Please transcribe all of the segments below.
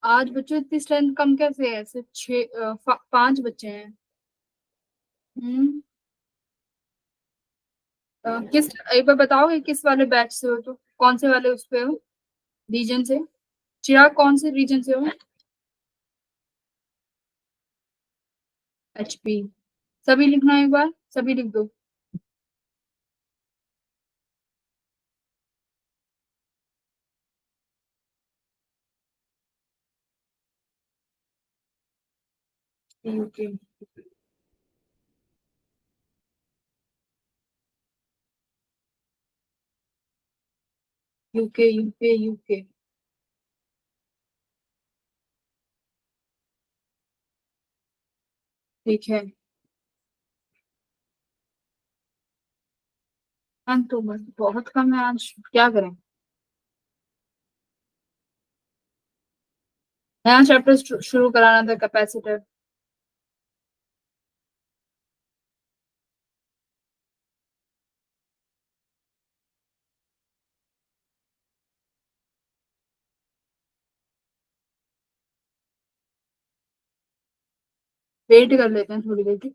आज बच्चों इतनी स्ट्रेंथ कम कैसे है? सिर्फ 5 बच्चे हैं। हम्म। किस एक बार बताओगे किस वाले बैच से हो? तो कौन से वाले उस पे हो, रीजन से? चिराग कौन से रीजन से हो? HP। सभी लिखना एक बार, सभी लिख दो। यूके। UK UK UK. ठीक है। हाँ तो बस बहुत कम है आज, क्या करें? नया चैप्टर शुरू कराना था, कैपेसिटर। वेट कर लेते हैं थोड़ी देर की।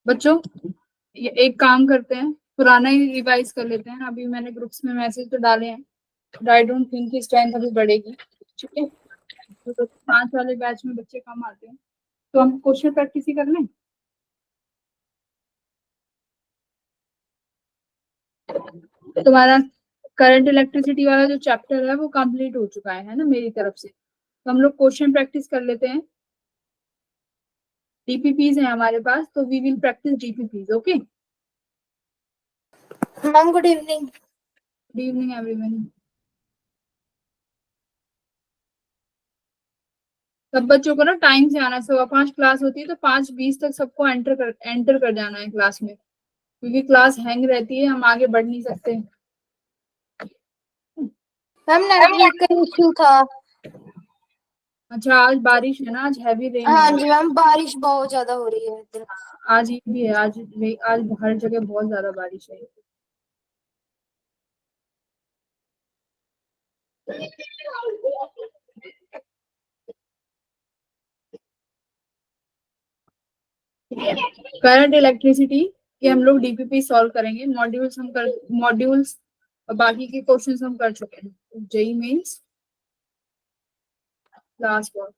बच्चों ये एक काम करते हैं, पुराना ही रिवाइज कर लेते हैं। अभी मैंने ग्रुप्स में मैसेज तो डाले हैं, आई डोंट थिंक की स्ट्रेंथ अभी बढ़ेगी। ठीक है, तो 5 वाले बैच में बच्चे कम आते हैं, तो हम क्वेश्चन प्रैक्टिस ही कर लें। तुम्हारा करंट इलेक्ट्रिसिटी वाला जो चैप्टर है वो कंप्लीट हो चुका है ना मेरी तरफ से, तो हम लोग क्वेश्चन प्रैक्टिस कर लेते हैं। डीपीपीज है हमारे पास, तो we will practice DPPs. Okay, ma'am good evening. Good evening everyone. सब बच्चों को ना टाइम से आना, 5:15 क्लास होती है, तो 5:20 तक सबको एंटर कर जाना है क्लास में, क्योंकि क्लास हैंग रहती है, हम आगे बढ़ नहीं सकते। मैम नेटवर्क का इश्यू था। अच्छा, आज बारिश है ना, आज हैवी रेन हाँ है। जी मैम, बारिश बहुत ज्यादा हो रही है इधर। आज ये भी है, आज हर जगह बहुत ज्यादा बारिश है। करंट इलेक्ट्रिसिटी के हम लोग डीपीपी सॉल्व करेंगे। मॉड्यूल्स बाकी के क्वेश्चंस हम कर चुके हैं। JEE Mains last work,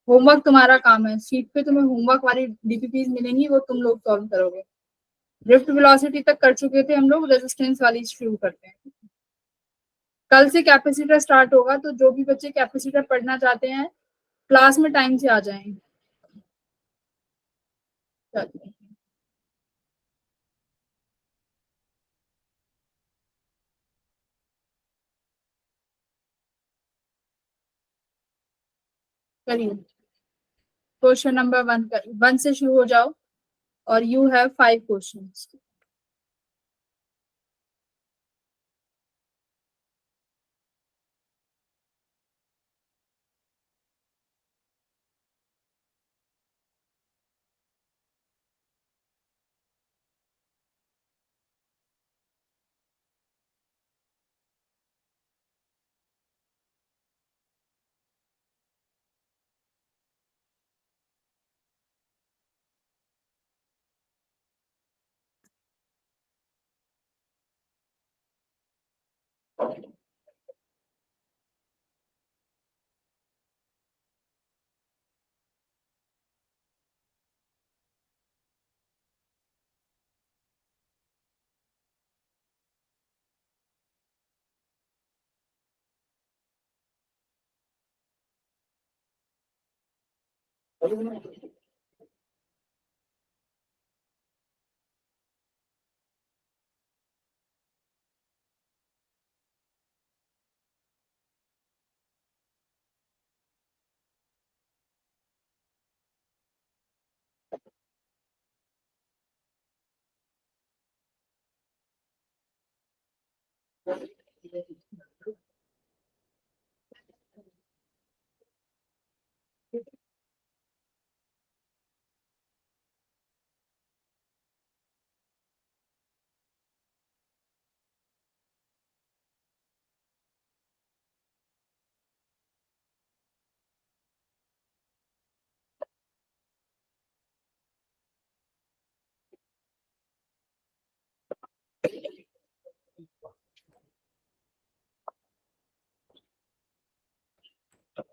homework तुम्हारा काम है, शीट पे तुम्हें होमवर्क वाली डीपीपीज मिलेंगी, वो तुम लोग सॉल्व करोगे। ड्रिफ्ट वेलोसिटी तक कर चुके थे हम लोग, रेजिस्टेंस वाली शुरू करते हैं। कल से कैपेसिटर स्टार्ट होगा, तो जो भी बच्चे कैपेसिटर पढ़ना चाहते हैं क्लास में टाइम से आ जाएं। करिए, क्वेश्चन नंबर 1 से शुरू हो जाओ, और यू हैव 5 क्वेश्चंस।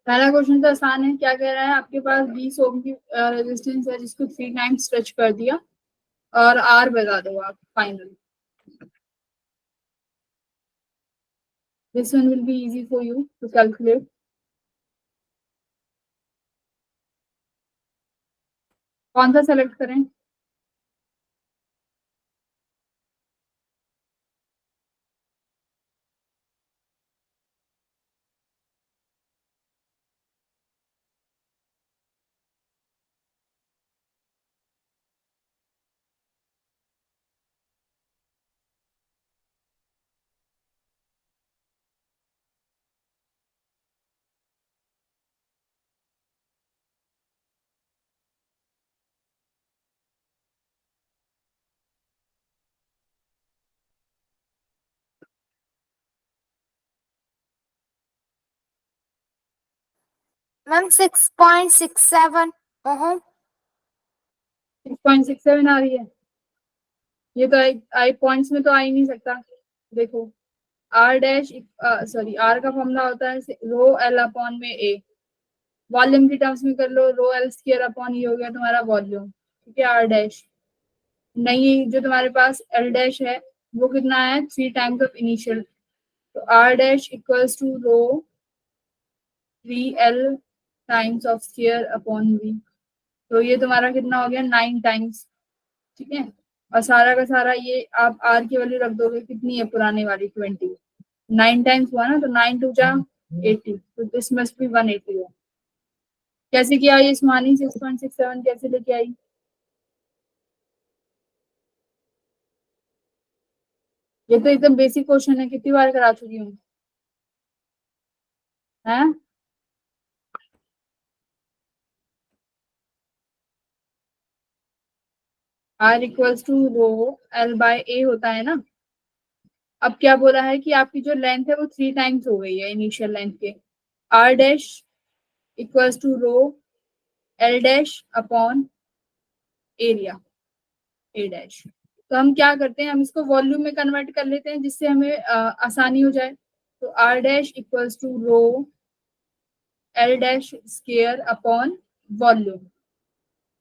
पहला क्वेश्चन तो आसान है। क्या कह रहा है, आपके पास 20 ओम की रेजिस्टेंस है, जिसको 3 टाइम्स स्ट्रेच कर दिया, और आर बता दो आप final. This one will be easy for you to calculate. कौन सा सेलेक्ट करें? Ma'am 6.67 ohm. 6.67 आ रही है। ये तो आई पॉइंट्स में तो आ ही नहीं सकता। देखो आर डैश, सॉरी, आर का फॉर्मूला होता है रो एल अपॉन में ए। वॉल्यूम की टर्म्स में कर लो, रो एल स्क्वायर अपॉन ये हो गया तुम्हारा वॉल्यूम, ठीक है। आर डैश नहीं, जो तुम्हारे पास एल डैश है वो कितना है, 3 टाइम्स ऑफ इनिशियल, तो R dash equals to rho 3 L times of square upon V. तो ये तुम्हारा कितना हो गया, 9 टाइम्स, ठीक है। और सारा का सारा ये आप आर की वैल्यू रख दोगे, कितनी है पुराने वाली, 20। 9 टाइम्स हुआ ना, तो 9 टू जा 80, तो दिस मस्ट बी 180 हो। कैसे किया ये सुहानी, 6.67 कैसे लेके आई? ये तो एकदम बेसिक क्वेश्चन है, कितनी बार करा चुकी हूँ है। R equals to rho L by A होता है ना। अब क्या बोला है कि आपकी जो लेंथ है वो 3 टाइम्स हो गई है इनिशियल लेंथ के। R dash equals to rho L dash upon area A dash. तो हम क्या करते हैं, हम इसको वॉल्यूम में कन्वर्ट कर लेते हैं जिससे हमें आसानी हो जाए। तो R dash equals to rho L dash square upon volume,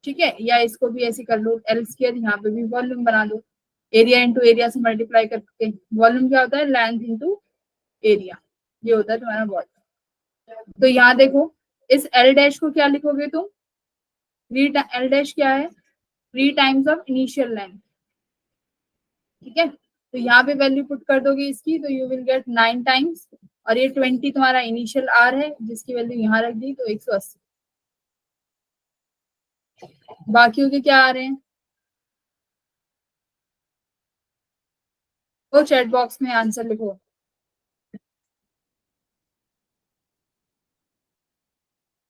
ठीक है। या इसको भी ऐसे कर लो, एल स्क्वायर, यहाँ पे भी वॉल्यूम बना दो, एरिया इंटू एरिया से मल्टीप्लाई करके। वॉल्यूम क्या होता है, लेंथ इंटू एरिया, ये होता है तुम्हारा वॉल्यूम। तो यहाँ देखो, इस एल डैश को क्या लिखोगे तुम, थ्री, एल डैश क्या है, 3 टाइम्स ऑफ इनिशियल लेंथ, ठीक है। तो यहाँ पे वैल्यू पुट कर दोगे इसकी, तो यू विल गेट 9 टाइम्स, और ये 20 तुम्हारा इनिशियल आर है जिसकी वैल्यू यहाँ रख दी, तो 180। बाकियों के क्या आ रहे हैं, वो चैट बॉक्स में आंसर लिखो।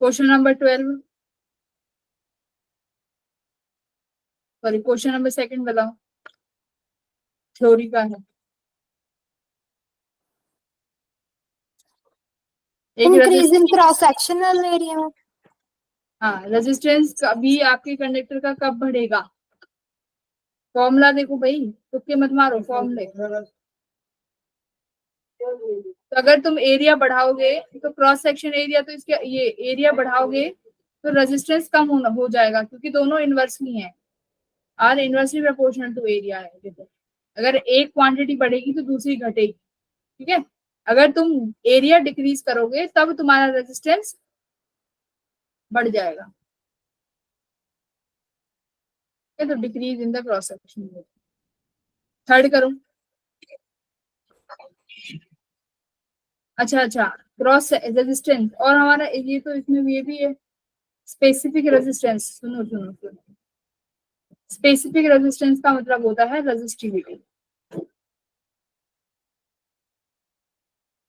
Question number 12, sorry question number 2 बताओ, थ्योरी का है। एक increase in cross sectional area. हाँ, रेजिस्टेंस कभी आपके कंडक्टर का कब बढ़ेगा, फॉर्मूला देखो भाई, तुक्के मत मारो, फॉर्मूले। तो अगर तुम एरिया बढ़ाओगे तो क्रॉस सेक्शन एरिया, तो इसके ये एरिया बढ़ाओगे तो रेजिस्टेंस कम होना हो जाएगा, क्योंकि दोनों इनवर्सली हैं, R inversely proportional to area है। देखो अगर एक क्वांटिटी बढ़ेगी तो दूसरी घटेगी, ठीक है। अगर तुम एरिया डिक्रीज करोगे तब तुम्हारा रेजिस्टेंस बढ़ जाएगा, ठीक है। तो decrease in the cross section. Third करो। अच्छा अच्छा, क्रॉस रेजिस्टेंस, और हमारा ये तो इसमें ये भी है, स्पेसिफिक रेजिस्टेंस। सुनो सुनो सुनो, स्पेसिफिक रेजिस्टेंस का मतलब होता है resistivity.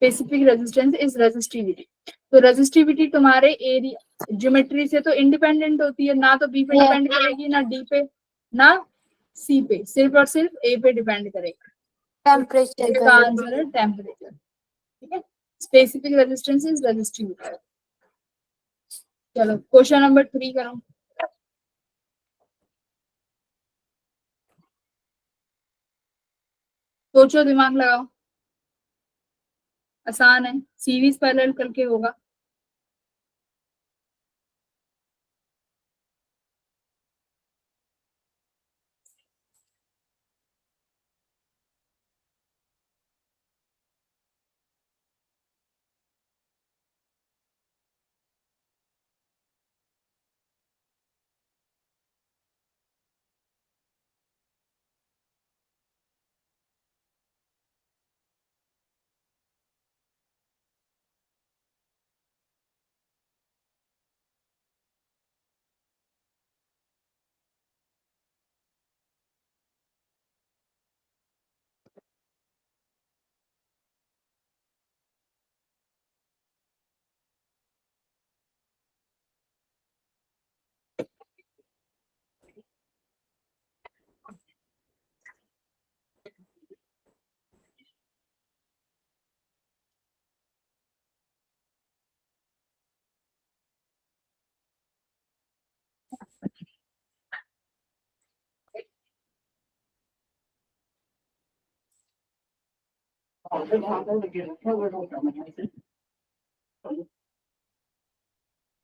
Specific resistance is resistivity. तो रेजिस्टिविटी तुम्हारे एरिया ज्योमेट्री से तो इंडिपेंडेंट होती है, ना तो बी पे डिपेंड करेगी, ना डी पे, ना सी पे, सिर्फ और सिर्फ ए पे डिपेंड करेगा। टेम्परेचर इसका पर। आंसर है टेम्परेचर, ठीक है। Specific resistance is resistivity. चलो क्वेश्चन नंबर 3 करो। सोचो, दिमाग लगाओ, आसान है, सीरीज पैरेलल करके होगा।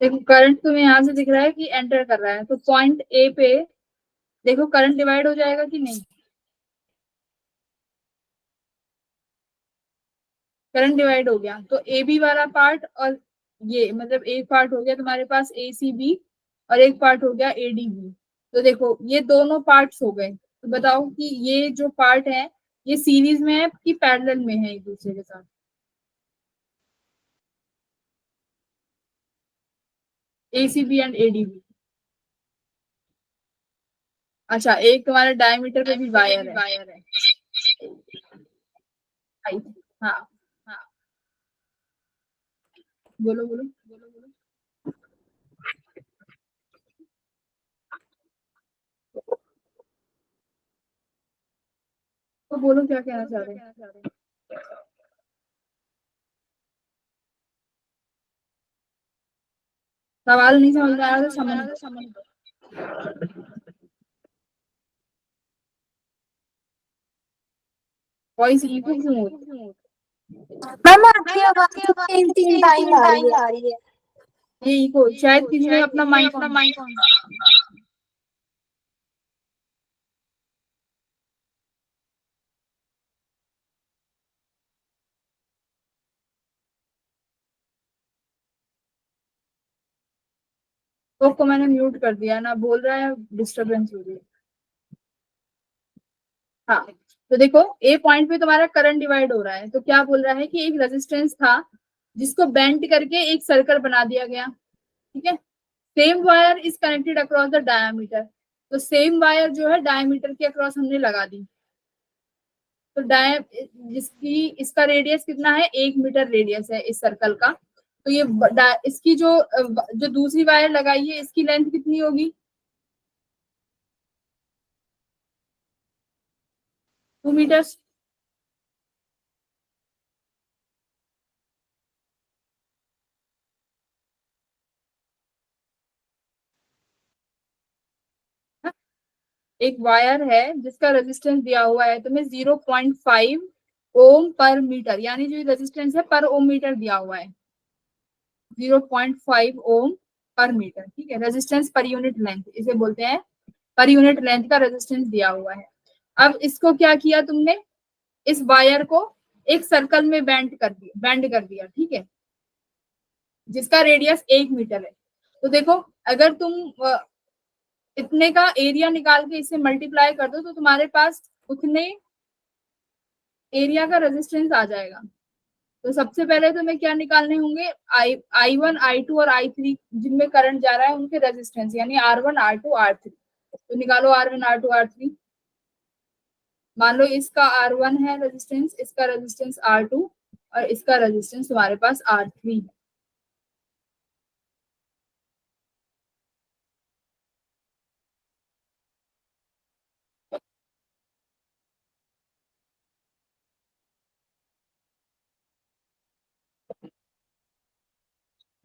देखो करंट तुम्हें यहाँ से दिख रहा है कि एंटर कर रहा है, तो पॉइंट ए पे देखो करंट डिवाइड हो जाएगा कि नहीं। करंट डिवाइड हो गया, तो ए बी वाला पार्ट और ये मतलब एक पार्ट हो गया तुम्हारे पास ए सी बी और एक पार्ट हो गया ए डी बी। तो देखो ये दोनों पार्ट्स हो गए, तो बताओ कि ये जो पार्ट है ये सीरीज में है कि पैरेलल में है एक दूसरे के साथ। A C B and A D B. अच्छा एक तुम्हारे डायमीटर पे भी वायर है। हाँ हाँ, बोलो बोलो बोलो बोलो। तो बोलो क्या कहना चाह रहे हैं। सवाल नहीं समझ में आया तो समझ दो। वॉइस इको क्यों हो रही है? मैम आपकी आवाज तीन तीन टाइम आ रही है। ये इको शायद किसी ने अपना माइक ऑन। को मैंने म्यूट कर दिया ना, बोल रहा है डिस्टरबेंस हो रही है। हाँ तो देखो ए पॉइंट पे तुम्हारा करंट डिवाइड हो रहा है, तो क्या बोल रहा है कि एक रेजिस्टेंस था जिसको बेंड करके एक सर्कल बना दिया गया। ठीक है, same wire is connected across the diameter. तो सेम वायर जो है डायमीटर के अक्रॉस हमने लगा दी। तो जिसकी इसका रेडियस कितना है, 1 मीटर रेडियस है इस सर्कल का। तो ये इसकी जो दूसरी वायर लगाई है इसकी लेंथ कितनी होगी, 2 मीटर्स। एक वायर है जिसका रेजिस्टेंस दिया हुआ है तुम्हें 0.5 ओम पर मीटर, यानी जो रेजिस्टेंस है पर ओम मीटर दिया हुआ है 0.5 ओम पर मीटर। ठीक है, रेजिस्टेंस पर यूनिट लेंथ इसे बोलते हैं, पर यूनिट लेंथ का रेजिस्टेंस दिया हुआ है। अब इसको क्या किया तुमने, इस वायर को एक सर्कल में बेंड कर दिया। ठीक है, जिसका रेडियस 1 मीटर है। तो देखो अगर तुम इतने का एरिया निकाल के इसे मल्टीप्लाई कर दो तो तुम्हारे पास उतने एरिया का रेजिस्टेंस आ जाएगा। तो सबसे पहले तुम्हें क्या निकालने होंगे, I1 I2 और I3 जिनमें करंट जा रहा है उनके रेजिस्टेंस, यानी R1 R2 R3। तो निकालो R1 R2 R3। मान लो इसका R1 है रेजिस्टेंस, इसका रेजिस्टेंस R2 और इसका रेजिस्टेंस तुम्हारे पास R3 है।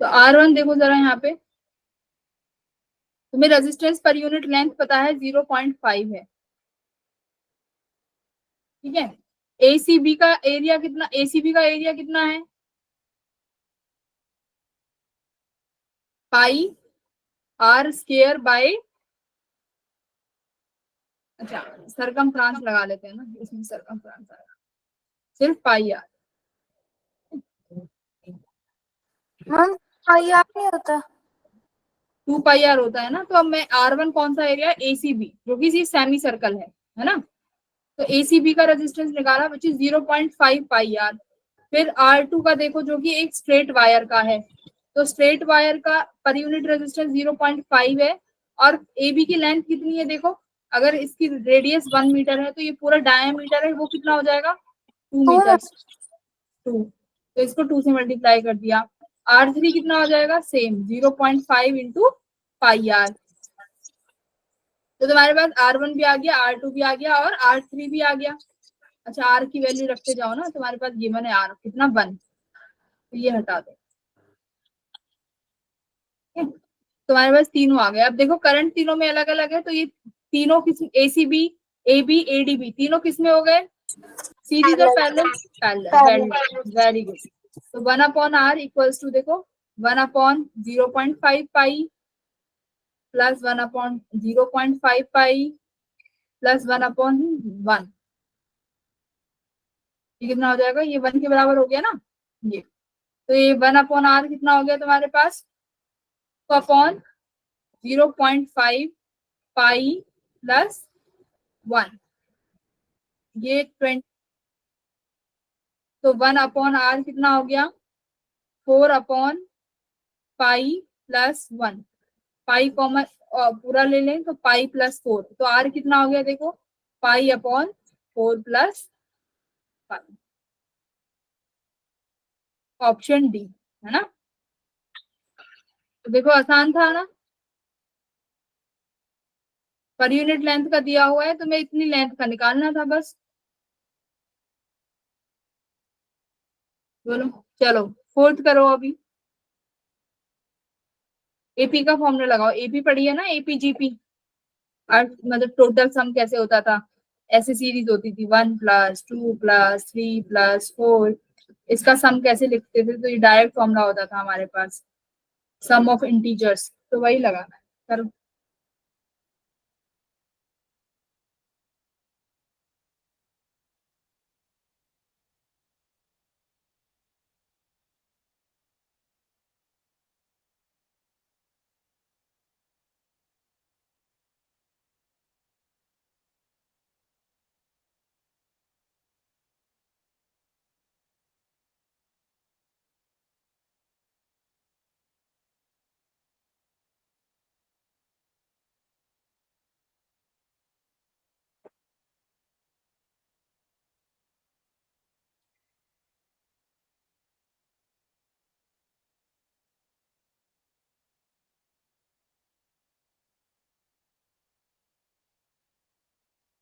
तो R1 देखो जरा यहाँ पे, तुम्हें रेजिस्टेंस पर यूनिट लेंथ पता है 0.5 है। ठीक है, एसीबी का एरिया कितना, एसीबी का एरिया कितना है, पाई आर स्क्वायर बाय, अच्छा सरकमफ्रांस लगा लेते हैं ना, इसमें सरकमफ्रांस आएगा, सिर्फ पाई आर। मैम पाई आर नहीं होता। 2 पाई आर होता है ना। तो अब मैं R1 कौन सा एरिया, एसीबी जो कि सेमी सर्कल है ना। तो एसीबी का रेजिस्टेंस निकाला विच इज 0.5 पाई आर। फिर R2 का देखो जो कि एक स्ट्रेट वायर का है, तो स्ट्रेट वायर का पर यूनिट रेजिस्टेंस 0.5 है। और AB की लेंथ कितनी है देखो, अगर इसकी रेडियस 1 मीटर है तो ये पूरा डायमीटर है वो कितना हो जाएगा, 2 मीटर। 2, तो इसको 2 से मल्टीप्लाई कर दिया। R3 कितना हो जाएगा, सेम 0.5 इंटू पाई आर। तो तुम्हारे पास R1 भी आ गया, R2 भी आ गया और R3 भी आ गया। अच्छा R की वैल्यू रखते जाओ ना, तुम्हारे पास गिवन है R कितना 1, तो ये हटा दो। तुम्हारे पास तीनों आ गए। अब देखो करंट तीनों में अलग अलग है, तो ये तीनों किस, एसीबी AB ADB तीनों किस में हो गए, सीरीज और पैरेलल, पैरेलल, वेरी गुड। तो 1/r इक्वल्स टू, देखो 1/0.5 पाई प्लस 1/0.5 पाई प्लस 1/1। ये कितना हो जाएगा, ये 1 के बराबर हो गया ना ये। तो ये 1/r कितना हो गया तुम्हारे पास, तो अपॉन 0.5 पाई प्लस 1, ये 20। तो 1/r कितना हो गया, 4/पाई प्लस 1। पाई कॉमन पूरा ले लें तो पाई प्लस 4, तो r कितना हो गया, देखो पाई/4 प्लस पाई। ऑप्शन डी है ना। तो देखो आसान था ना, पर यूनिट लेंथ का दिया हुआ है, तुम्हें इतनी लेंथ का निकालना था बस। बोलो, चलो फोर्थ करो अभी। एपी का फॉर्मूला लगाओ, एपी पढ़ी है ना, एपीजीपी, और मतलब टोटल सम कैसे होता था। ऐसे सीरीज होती थी 1+2+3+4, इसका सम कैसे लिखते थे, तो ये डायरेक्ट फॉर्मूला होता था हमारे पास, सम ऑफ इंटीजर्स, तो वही लगाना है। करो,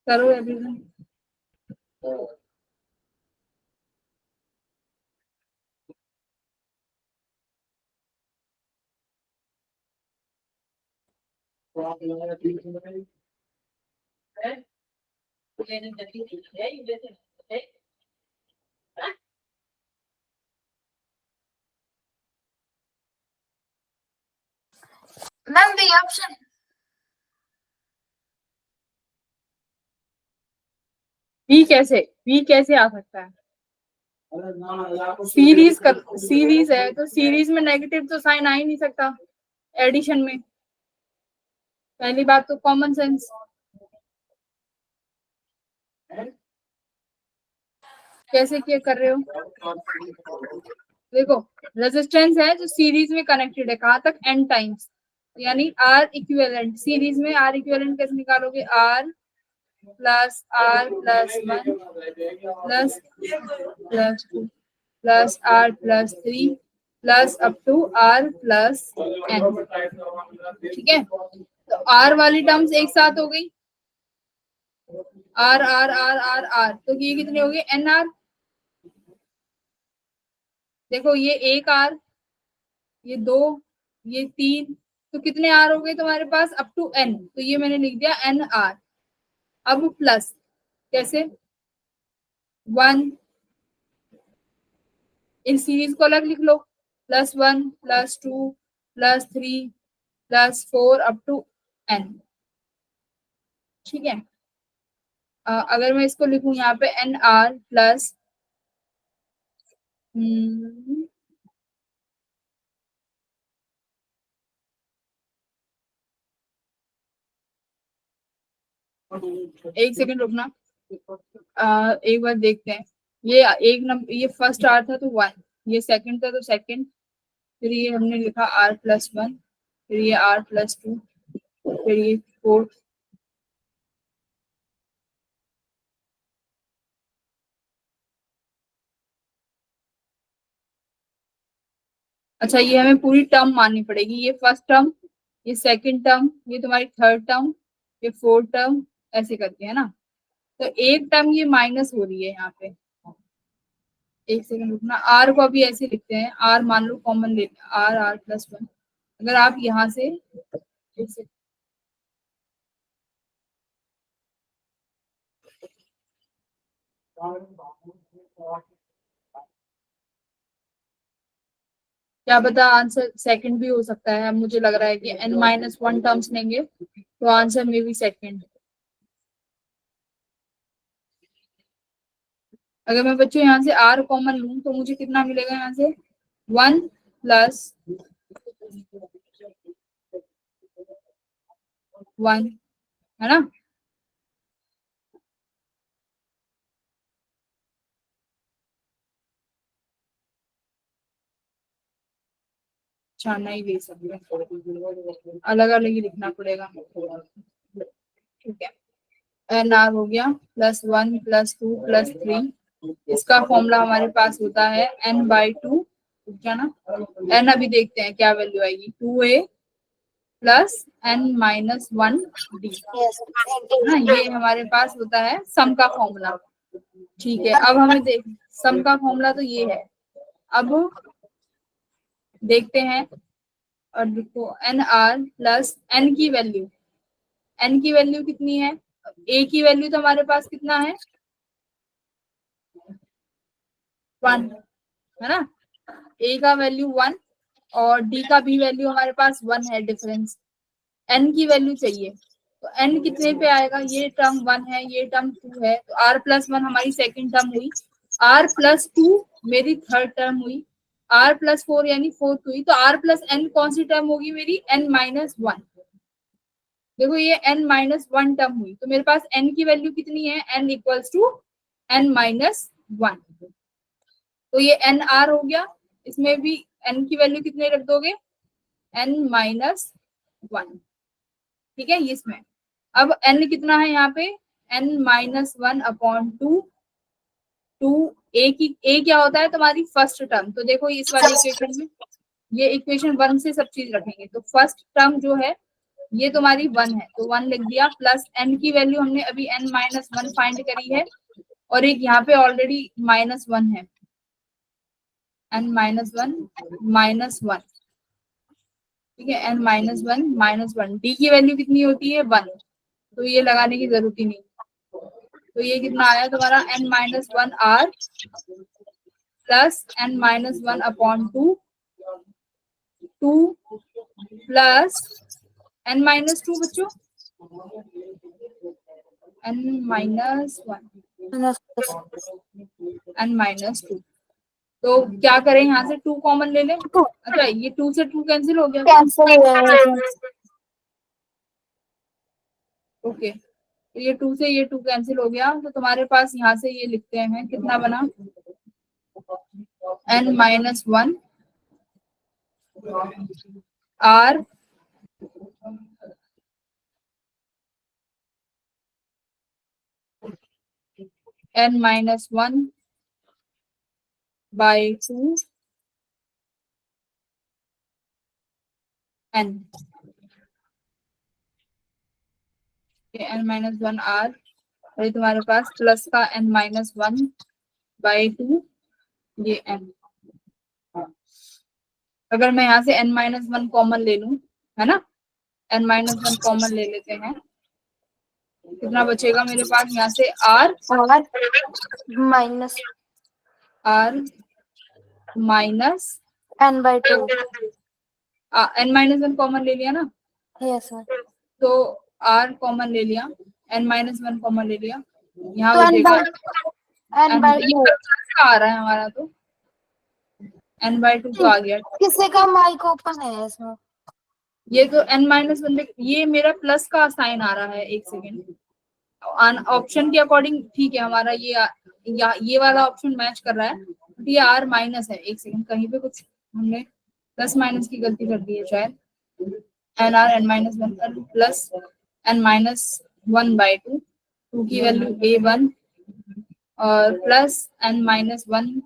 करो everyone. Ma'am B option. B कैसे आ सकता है, सीरीज है तो सीरीज में नेगेटिव तो साइन आ ही नहीं सकता एडिशन में। पहली बात तो कॉमन सेंस। कैसे क्या कर रहे हो, देखो रेजिस्टेंस है जो सीरीज में कनेक्टेड है, कहाँ तक, एन टाइम्स, यानी आर इक्विवेलेंट। सीरीज में आर इक्विवेलेंट कैसे निकालोगे, r+r+1 plus 2 plus r+3 plus up to r+n। ठीक है, तो r वाली टर्म्स एक साथ हो गई, R R R R R, तो ये कितने हो गए, एन आर। देखो ये एक आर, ये दो, ये तीन, तो कितने आर हो गए तुम्हारे पास, अप टू एन, तो ये मैंने लिख दिया एन आर। अब प्लस कैसे, 1, इस सीरीज को अलग लिख लो, +1+2+3+4 अप टू एन। ठीक है, अगर मैं इसको लिखूं यहाँ पे एन आर प्लस, एक सेकंड रुकना, एक बार देखते हैं। ये एक नंबर, ये फर्स्ट आर था तो 1, ये सेकंड था तो सेकंड, फिर ये हमने लिखा r+1, फिर ये r+2, फिर ये 4। अच्छा, ये हमें पूरी टर्म माननी पड़ेगी, ये फर्स्ट टर्म, ये सेकंड टर्म, ये तुम्हारी थर्ड टर्म, ये फोर्थ टर्म, ऐसे करके है ना। तो एक टर्म ये माइनस हो रही है यहाँ पे, एक सेकंड रुकना, आर को अभी ऐसे लिखते हैं, आर मान लो कॉमन लेते हैं, r+1। अगर आप यहाँ से क्या पता आंसर सेकंड भी हो सकता है। अब मुझे लग रहा है कि n-1 टर्म्स लेंगे तो आंसर में भी सेकंड। अगर मैं बच्चों यहाँ से r कॉमन लूं तो मुझे कितना मिलेगा यहाँ से 1 प्लस 1, है ना। अच्छा नहीं ले सकते, अलग अलग ही लिखना पड़ेगा। ठीक है, एन आर हो गया +1 +2 +3। इसका फॉर्मूला हमारे पास होता है n/2, क्या ना। एन अभी देखते हैं क्या वैल्यू आएगी, 2a प्लस n-1d, यस ना। ये हमारे पास होता है सम का फॉर्मूला। ठीक है, अब हमें देख सम का फॉर्मूला तो ये है। अब देखते हैं और देखो एन आर प्लस एन की वैल्यू, एन की वैल्यू कितनी है, ए की वैल्यू तो हमारे पास कितना है 1, है ना। ए का वैल्यू 1 और डी का भी वैल्यू हमारे पास 1 है, डिफरेंस। एन की वैल्यू चाहिए तो एन कितने पे आएगा, ये टर्म 1 है, ये टर्म 2 है, तो r+1 हमारी सेकंड टर्म हुई, r+2 मेरी थर्ड टर्म हुई, r+4 यानी फोर्थ हुई, तो r+n कौन सी टर्म होगी मेरी, n-1। देखो ये n-1 टर्म हुई, तो मेरे पास n की वैल्यू कितनी है, n इक्वल्स टू n-1। तो ये एन आर हो गया, इसमें भी n की वैल्यू कितने रख दोगे, n-1। ठीक है, इसमें अब n कितना है यहाँ पे, n-1/2। टू ए की, ए क्या होता है तुम्हारी फर्स्ट टर्म, तो देखो इस वाली इक्वेशन में ये इक्वेशन 1 से सब चीज रखेंगे, तो फर्स्ट टर्म जो है ये तुम्हारी 1 है, तो 1 लिख दिया, प्लस n की वैल्यू हमने अभी n-1 फाइंड करी है, और एक यहाँ पे ऑलरेडी -1 है, n-1 ठीक है, n-1 डी की वैल्यू कितनी होती है 1, तो ये लगाने की जरूरत ही नहीं। तो ये कितना आया तुम्हारा n-1r plus n-1/2, 2 plus n-2 बच्चों, n-1 n-2। तो क्या करें, यहाँ से 2 कॉमन ले लें। अच्छा ये 2 से 2 कैंसिल हो गया, कैंसिल हो गया। ओके। तो ये 2 से ये 2 कैंसिल हो गया, तो तुम्हारे पास यहाँ से ये लिखते हैं कितना बना, n-1 r n-1/2 n, n-1 r, और ये तुम्हारे पास प्लस का n-1/2 ये n। अगर मैं यहाँ से n-1 कॉमन ले लूं, है ना, n-1 कॉमन ले लेते हैं, कितना बचेगा मेरे पास यहाँ से r और minus r minus n/2। n-1 common ले लिया ना, यस सर। तो r कॉमन ले लिया, n-1 कॉमन ले लिया, यहाँ तो बचेगा n/2 ये का आ रहा है हमारा, तो n/2 तो आ गया। किसी का माइक ओपन है इसमें। ये तो n-1, ये मेरा प्लस का साइन आ रहा है, एक सेकेंड। ऑप्शन के अकॉर्डिंग ठीक है, हमारा ये वाला ऑप्शन मैच कर रहा है, ये r माइनस है, एक सेकेंड, कहीं पे कुछ हमने प्लस माइनस की गलती कर दी है शायद, n-1 प्लस n-1/2, 2 की वैल्यू a1 और प्लस n-1,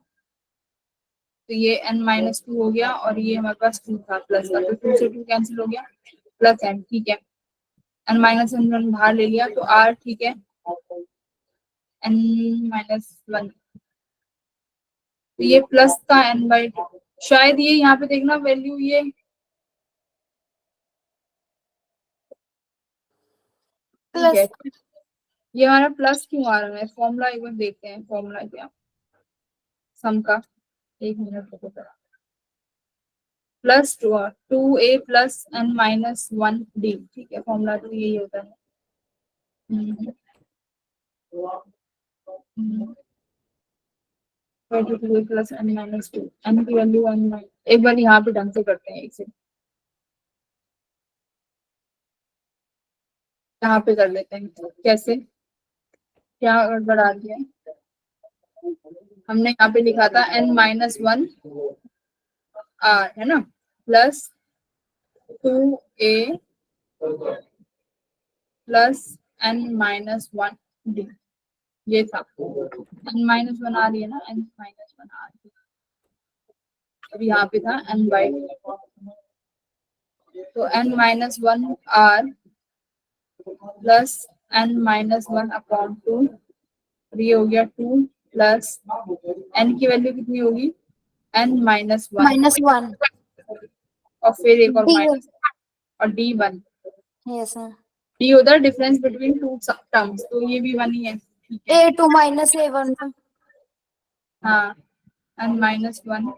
तो ये n-2 हो गया, और ये हमारे पास 2 था प्लस का, तो 2 से 2 कैंसिल हो गया, प्लस n, ठीक है, n-1 बाहर ले लिया, तो r ठीक है, n-1, तो ये प्लस का n/2, शायद ये यहाँ पे देखना वैल्यू ये ठीक है, प्लस ये हमारा प्लस क्यों आ रहा है, फॉर्मूला एक बार देखते हैं, फॉर्मूला क्या, सम का, 1 मिनट रुको जरा। Plus 2a plus n minus 1d, ठीक है, फॉर्मूला तो यही होता है। हम्म, 2a plus n minus 2, n की वैल्यू 1, एक बार यहाँ पे ढंग से करते हैं, इसे यहाँ पे कर लेते हैं। कैसे, क्या गड़बड़ आ रही है? हमने यहाँ पे लिखा था n माइनस 1 r, है ना, plus 2a plus n minus 1 d, ये था। n माइनस 1 आ रही है ना, n माइनस 1 आ रही है। अब यहाँ पे था n बाई, तो n minus 1 r plus n minus 1 upon 2, ये हो गया 2 प्लस n की वैल्यू कितनी होगी, n माइनस 1 -1। और फिर एक और ठीक है। माइनस, और d1, यस सर। d होता है डिफरेंस बिटवीन टू टर्म्स, तो ये भी 1 ही है, ठीक है। A2 minus A1। हाँ, n माइनस 1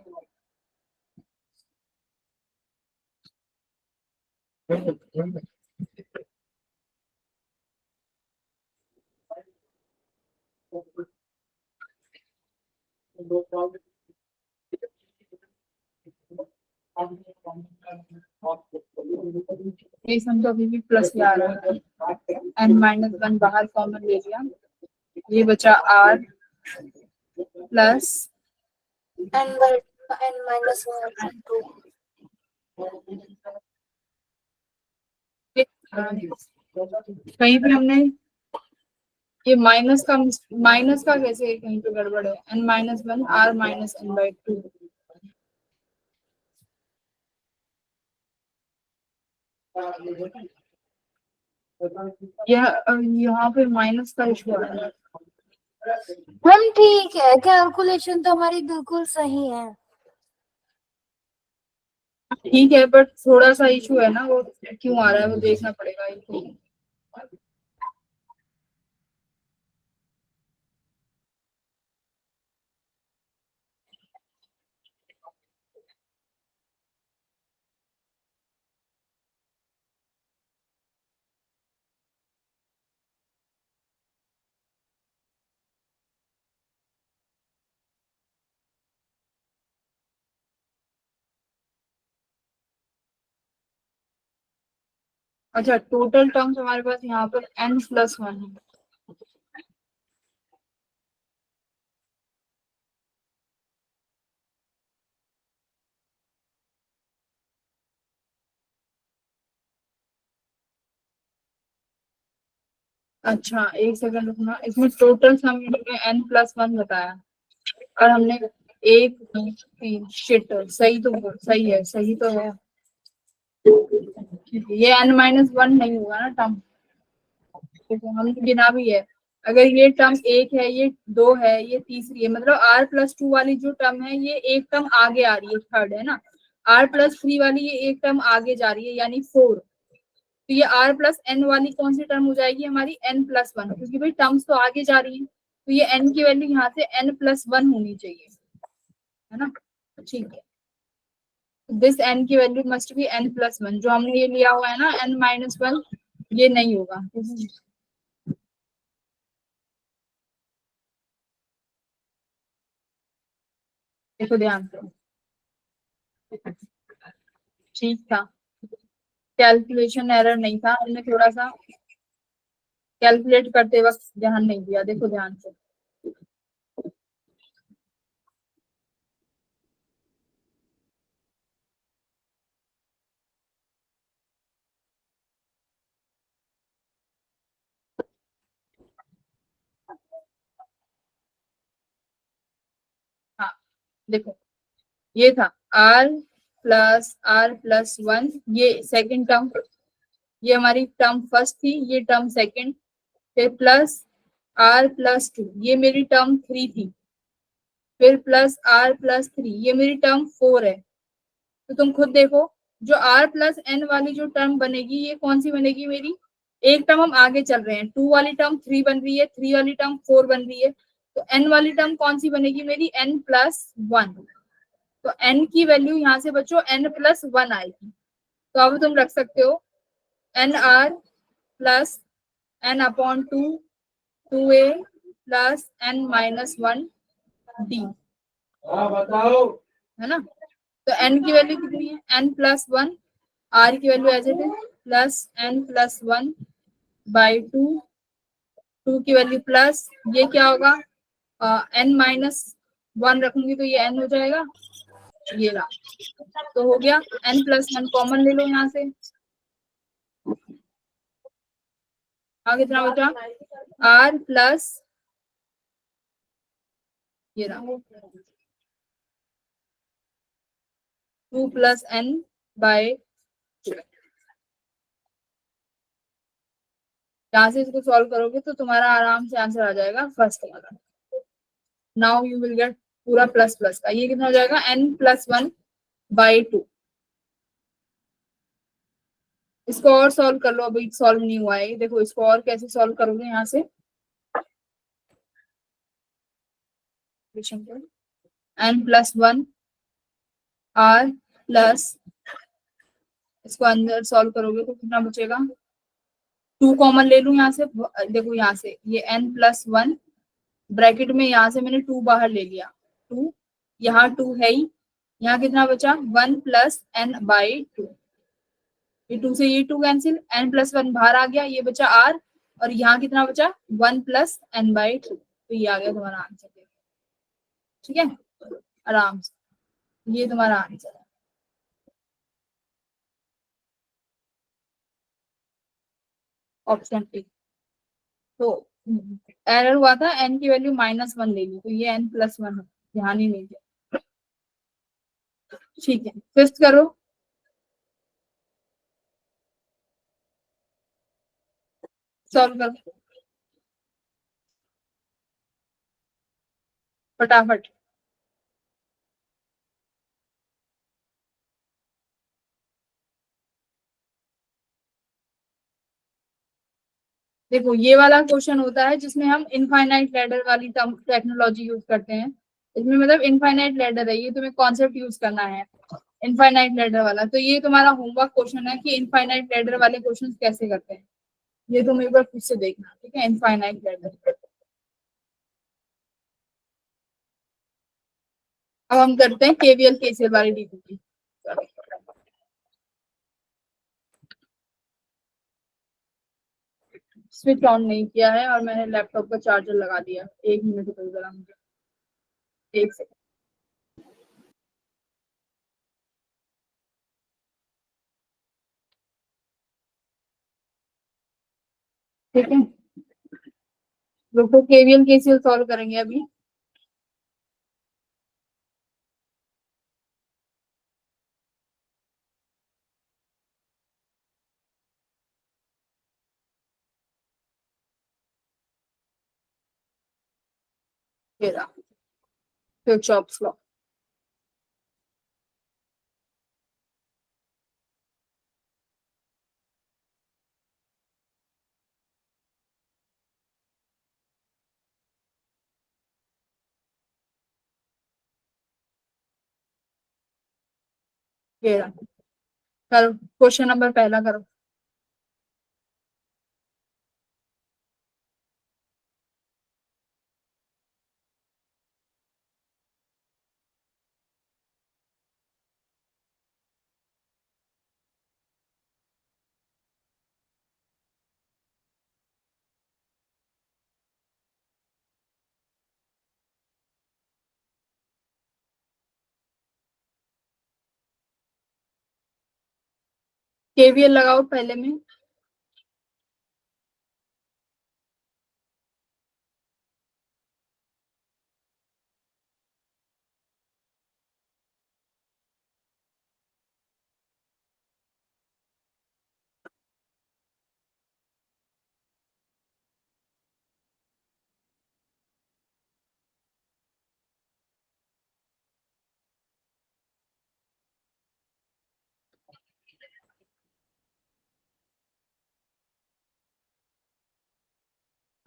ये समझो अभी भी प्लस ही आ रहा है। n माइनस 1 बाहर कॉमन ले लिया, ये बचा r प्लस n माइनस 1/2। कहीं पे हमने ये माइनस का कैसे कहीं पे गड़बड़ है, n minus 1 r minus n by 2, यहाँ पे माइनस का इशू है। हम ठीक है, कैलकुलेशन तो हमारी बिल्कुल सही है। ठीक है, बट थोड़ा सा इशू है ना, वो क्यों आ रहा है वो देखना पड़ेगा इनको। अच्छा, टोटल टर्म्स हमारे पास यहाँ पर n प्लस 1 है। अच्छा, एक सेकंड रुकना, इसमें टोटल सम n प्लस 1 बताया, और हमने 1 2 3 शिट, सही तो सही है, सही तो है। ये n माइनस 1 नहीं होगा ना टर्म, देखो हमने गिना भी है। अगर ये टर्म 1 है, ये 2 है, ये तीसरी है, मतलब r प्लस 2 वाली जो टर्म है ये एक टर्म आगे आ रही है, थर्ड है ना। r प्लस 3 वाली ये एक टर्म आगे जा रही है, यानी 4। तो ये r प्लस n वाली कौन सी टर्म हो जाएगी हमारी, n प्लस 1, क्योंकि भाई टर्म्स तो आगे जा रही है, तो ये n की वैल्यू यहाँ से n प्लस 1 होनी चाहिए, है ना, ठीक है। दिस n की value must be n plus 1, जो हमने ये लिया हुआ है ना n माइनस 1, ये नहीं होगा। देखो ध्यान से, ठीक था, कैलकुलेशन एरर नहीं था, हमने थोड़ा सा कैलकुलेट करते वक्त ध्यान नहीं दिया, देखो ध्यान से। हाँ, देखो ये था r प्लस 1, ये सेकंड टर्म, ये हमारी टर्म फर्स्ट थी, ये टर्म सेकंड, फिर प्लस r प्लस 2, ये मेरी टर्म 3 थी, फिर प्लस r प्लस 3, ये मेरी टर्म 4 है। तो तुम खुद देखो, जो r प्लस n वाली जो टर्म बनेगी, ये कौन सी बनेगी मेरी, एक टर्म हम आगे चल रहे हैं, 2 वाली टर्म 3 बन रही है, 3 वाली टर्म 4 बन रही है, तो n वाली टर्म कौन सी बनेगी मेरी, n+1। तो n की वैल्यू यहाँ से बच्चों n+1 आएगी। तो अब तुम रख सकते हो nr plus n/2 2a plus n-1 d, बताओ, है ना। तो n की वैल्यू कितनी है, n+1, r की value as it is plus n+1/2, 2 की वैल्यू प्लस, ये क्या होगा, n-1 रखूंगी तो ये n हो जाएगा, ये रहा। तो हो गया, n+1 कॉमन ले लो यहाँ से, आगे कितना बचा, r प्लस ये रहा 2 + n/2। यहाँ से इसको सॉल्व करोगे तो तुम्हारा आराम से आंसर आ जाएगा फर्स्ट वाला। नाउ यू विल गेट पूरा प्लस प्लस का, ये कितना हो जाएगा, n+1/2। इसको और सॉल्व कर लो, अभी सॉल्व नहीं हुआ है, देखो इसको और कैसे सॉल्व करोगे, यहाँ से n+1 r प्लस, इसको अंदर सॉल्व करोगे तो कितना बचेगा, 2 कॉमन ले लूं यहाँ से, देखो यहाँ से ये n+1 ब्रैकेट में, यहाँ से मैंने 2 बाहर ले लिया, 2 यहाँ 2 है ही, यहाँ कितना बचा 1 + n/2, ये 2 से ये 2 कैंसिल, n+1 बाहर आ गया, ये बचा r, और यहाँ कितना बचा 1 + n/2। तो ये आ गया तुम्हारा आंसर, ठीक है, आराम से ये तुम्हारा आंसर है। Option A. तो एरर हुआ था, n की वैल्यू -1 ले ली, तो ये n+1 है, ध्यान ही नहीं दिया। ठीक है, फिफ्थ करो, सॉल्व करो फटाफट। देखो ये वाला क्वेश्चन होता है जिसमें हम इनफाइनाइट लैडर वाली टेक्नोलॉजी यूज करते हैं। इसमें मतलब इनफाइनाइट लैडर है, ये तुम्हें कॉन्सेप्ट यूज करना है इनफाइनाइट लैडर वाला। तो ये तुम्हारा होमवर्क क्वेश्चन है कि इनफाइनाइट लैडर वाले क्वेश्चन कैसे करते हैं, ये तुम एक बार खुद से देखना, ठीक है, इनफाइनाइट लैडर। अब हम करते हैं केवीएल केसीएल वाली डीपीपी। स्विच ऑन नहीं किया है और मैंने लैपटॉप का चार्जर लगा दिया, 1 मिनट रुको जरा मुझे, 1 सेकंड। ठीक है, रुको, केवीएल केसीएल सॉल्व करेंगे अभी। Kirchhoff's law. करो क्वेश्चन नंबर पहला करो। केवीएल लगाओ पहले में।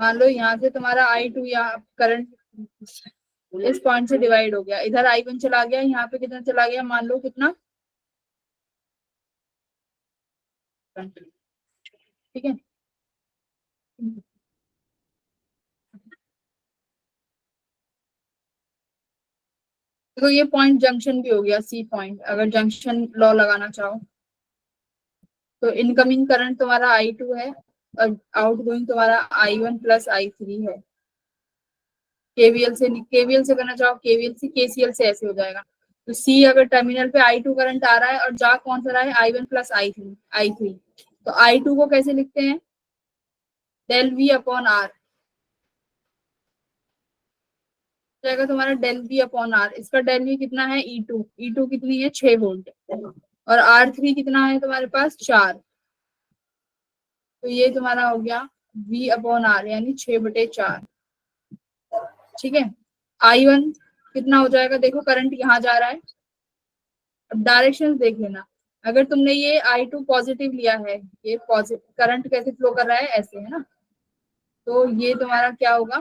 मान लो यहाँ से तुम्हारा I2 या करंट इस पॉइंट से डिवाइड हो गया, इधर I1 चला गया, यहाँ पे कितना चला गया, मान लो कितना, ठीक है। तो ये पॉइंट जंक्शन भी हो गया, सी पॉइंट, अगर जंक्शन लॉ लगाना चाहो तो इनकमिंग करंट तुम्हारा I2 है और आउटगोइंग तुम्हारा I1 प्लस I3 है। केवीएल से करना चाहो, केवीएल से केसीएल से ऐसे हो जाएगा। तो सी अगर टर्मिनल पे I2 करंट आ रहा है और जा कौन सा रहा है, I1 प्लस I3, तो I2 को कैसे लिखते हैं, डेल वी अपॉन आर जाएगा तुम्हारा, डेल वी अपॉन आर। इसका डेल वी कितना है, ई टू कितनी है, 6 वोल्ट, और R3 कितना है तुम्हारे पास, 4। तो ये तुम्हारा हो गया V अपॉन आर, यानी 6/4, ठीक है। I1 कितना हो जाएगा, देखो करंट यहाँ जा रहा है, अब डायरेक्शन देख लेना। अगर तुमने ये I2 पॉजिटिव लिया है, ये पॉजिटिव करंट कैसे फ्लो कर रहा है, ऐसे है ना, तो ये तुम्हारा क्या होगा,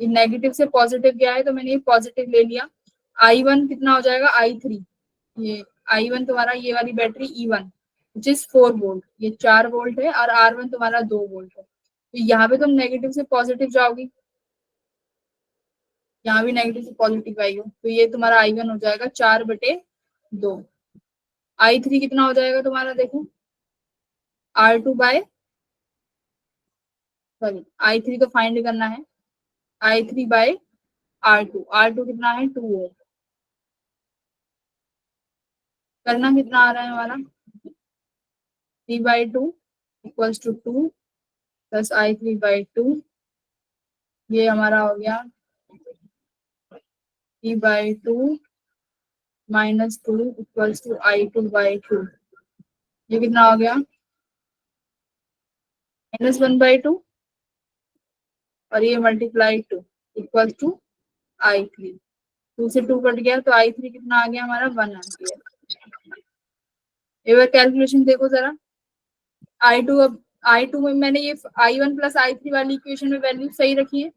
ये नेगेटिव से पॉजिटिव गया है तो मैंने ये पॉजिटिव ले लिया। I1 कितना हो जाएगा, I3, ये I1 तुम्हारा, ये वाली battery E1 which is 4 volt, ये 4 वोल्ट है, और R1 तुम्हारा 2 वोल्ट है। तो यहाँ पे तुम नेगेटिव से पॉजिटिव जाओगी, यहाँ भी नेगेटिव से पॉजिटिव आई हो, तो ये तुम्हारा I1 हो जाएगा 4/2। I3 कितना हो जाएगा तुम्हारा, देखो R2 बाय, सॉरी I3 तो फाइंड करना है, I3/R2 कितना है, 2 ओम। करना कितना आ रहा है हमारा, 3/2 इक्वल्स टू 2 प्लस I3/2, ये हमारा हो गया 3/2 -2 इक्वल्स टू I2/2, ये कितना हो गया, -1/2, और ये मल्टीप्लाई 2 इक्वल टू I3। 2 से 2 कट गया, तो I3 कितना आ गया हमारा, 1 एम्पियर। एक बार कैलकुलेशन देखो जरा, I2, अब I2 में मैंने ये I1 प्लस I3 वाली इक्वेशन में वैल्यू सही रखी है,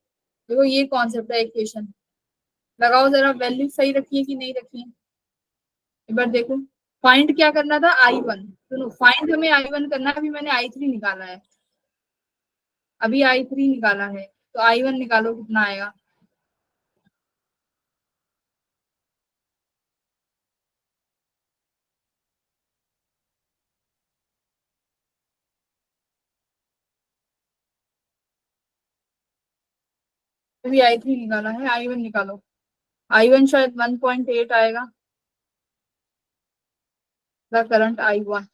देखो ये कॉन्सेप्ट है, इक्वेशन लगाओ जरा, वैल्यू सही रखी है कि नहीं रखी है, एक बार देखो। फाइंड क्या करना था, I1, सुनो, फाइंड हमें I1 करना है, अभी मैंने I3 निकाला है, अभी I3 निकाला है, तो I1 निकालो कितना आएगा, अभी I3 निकाला है, I1 निकालो। I1 शायद 1.8 आएगा, द करंट I1।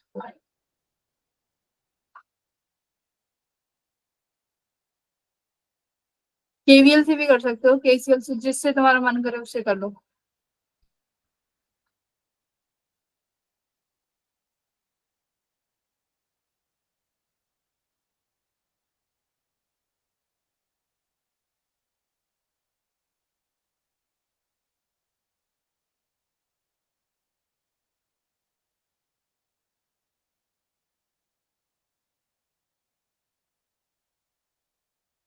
केवीएल से भी कर सकते हो, केसीएल से, जिससे तुम्हारा मन करे उससे कर लो।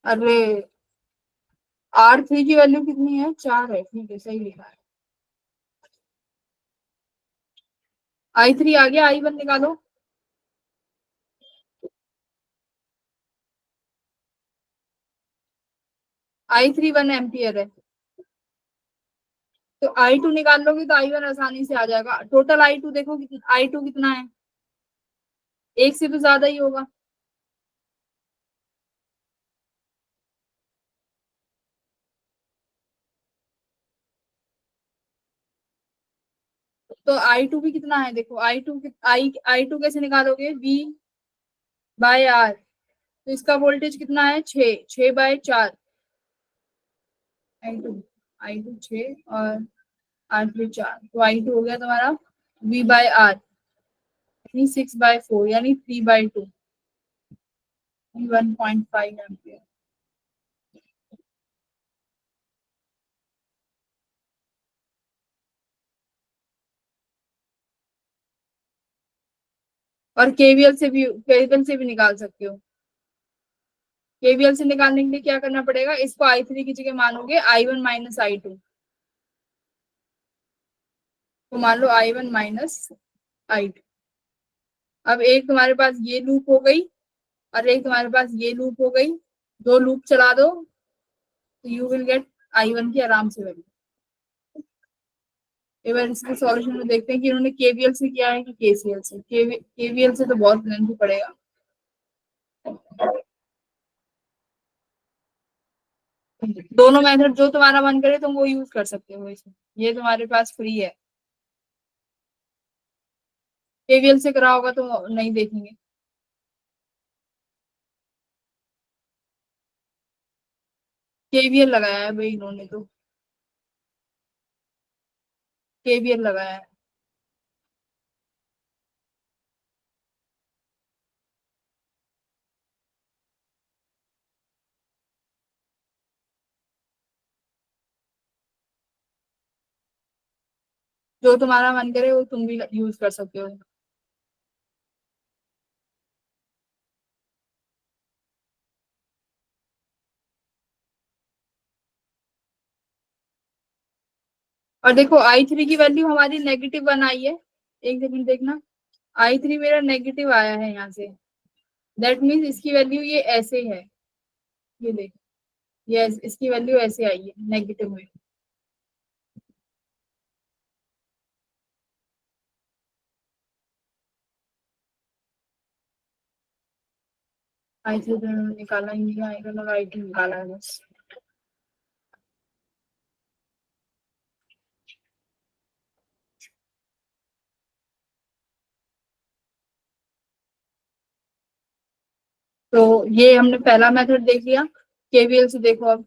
अरे R3 की वैल्यू कितनी है, 4 है, ठीक है, सही लिखा है। I3 आ गया, I1 निकालो। I3 1 एम्पियर है, तो I2 निकाल लोगे तो I1 आसानी से आ जाएगा। टोटल I2 देखो, I2 कितना है, एक से तो ज्यादा ही होगा, तो I2 भी कितना है, देखो I2 कैसे निकालोगे, V/R, तो इसका वोल्टेज कितना है, 6/4, I2 6 और R3 4, तो I2 हो गया तुम्हारा V/R, यानी 6/4, यानी 3/2, 1.5 एम्पियर। और केवीएल से भी निकाल सकते हो। केवीएल से निकालने के लिए क्या करना पड़ेगा, इसको I3 की जगह मानोगे I1 माइनस I2, तो मान लो I1 माइनस I2। अब एक तुम्हारे पास ये लूप हो गई और एक तुम्हारे पास ये लूप हो गई, दो लूप चला दो तो यू विल गेट I1 की आराम से वैल्यू। एक बार इसके सॉल्यूशन में देखते हैं कि इन्होंने केवीएल से किया है कि केसीएल से। केवीएल से तो बहुत लेंथी पड़ेगा। दोनों मेथड जो तुम्हारा मन करे तुम वो यूज कर सकते हो इसमें, ये तुम्हारे पास फ्री है। केवीएल से करा होगा तो नहीं देखेंगे। केवीएल लगाया है भाई इन्होंने तो, केवीएल लगाया है। जो तुम्हारा मन करे वो तुम भी यूज कर सकते हो। और देखो I3 की वैल्यू हमारी -1 आई है, एक सेकंड देखना, I3 मेरा नेगेटिव आया है यहाँ से, दैट मीन्स इसकी वैल्यू ये ऐसे है, ये देख, ये इसकी वैल्यू ऐसे आई है नेगेटिव में। I3 तो निकाला ही नहीं आएगा, लगा I2 निकाला है बस। तो ये हमने पहला मेथड देख लिया। केवीएल से देखो, अब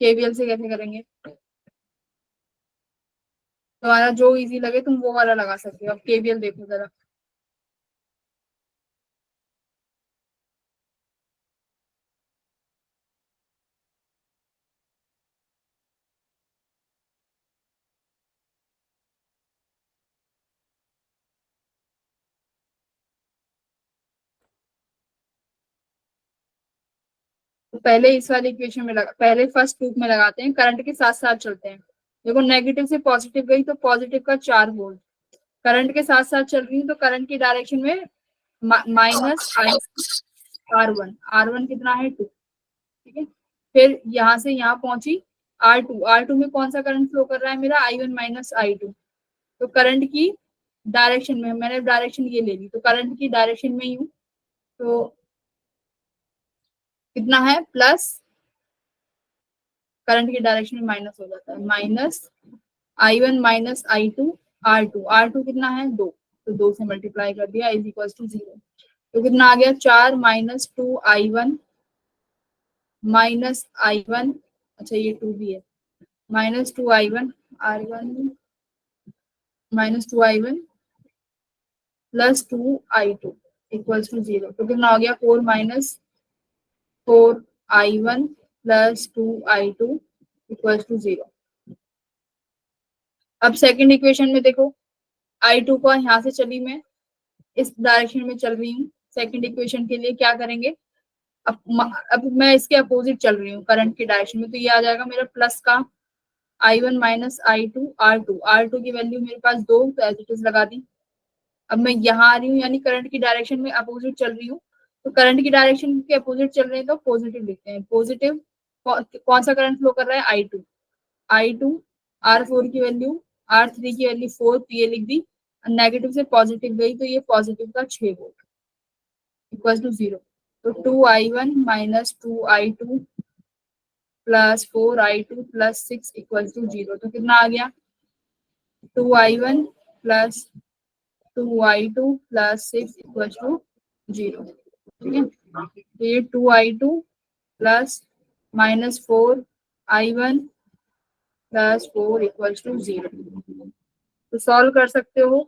केवीएल से कैसे करेंगे, तुम्हारा जो इजी लगे तुम वो वाला लगा सकते हो। अब केवीएल देखो जरा, तो पहले इस वाले इक्वेशन में लगा, पहले फर्स्ट लूप में लगाते हैं, करंट के साथ साथ चलते हैं। देखो नेगेटिव से पॉजिटिव गई तो पॉजिटिव का 4 वोल्ट, करंट के साथ साथ चल रही हूँ तो करंट की डायरेक्शन में माइनस R1 कितना है 2, ठीक है। फिर यहाँ से यहाँ पहुंची R2 में कौन सा करंट फ्लो कर रहा है मेरा, I1 माइनस I2। तो करंट की डायरेक्शन में, मैंने डायरेक्शन ये ले ली तो करंट की डायरेक्शन में ही हूँ, तो कितना है प्लस, करंट की डायरेक्शन में माइनस हो जाता है, minus I1 minus I2 R2 कितना है 2, तो 2 से मल्टीप्लाई कर दिया इज इक्वल टू 0। तो कितना आ गया 4 माइनस 2I1 माइनस I1, अच्छा ये 2 भी है, minus 2I1 R1 minus 2I1 plus 2I2 equals to 0। तो कितना हो गया 4 minus 4I1 plus 2I2 equals to 0। अब सेकंड इक्वेशन में देखो, I2 को यहाँ से चली मैं इस डायरेक्शन में चल रही हूँ, सेकंड इक्वेशन के लिए क्या करेंगे, अब मैं इसके अपोजिट चल रही हूँ करंट की डायरेक्शन में, तो ये आ जाएगा मेरा प्लस का I1 माइनस I2 R2 की वैल्यू मेरे पास 2, तो एज इट इज लगा दी। अब मैं यहाँ आ रही हूँ यानी करंट की डायरेक्शन में अपोजिट चल रही हूँ, तो करंट की डायरेक्शन के अपोजिट चल रहे हैं तो पॉजिटिव लिखते हैं। पॉजिटिव कौन सा करंट फ्लो कर रहा है I2 R4 की वैल्यू R3 की वैल्यू 4, तो ये लिख दी। नेगेटिव से पॉजिटिव गई तो ये पॉजिटिव का 6 वोल्ट इक्वल टू 0। तो 2I1 minus 2I2 plus 4I2 plus 6 equal to 0। तो कितना आ गया 2I1 plus 2I2 plus 6 equal to 0, ठीक है। तो ये 2I2 plus minus 4I1 plus 4 equal to 0। तो सॉल्व कर सकते हो,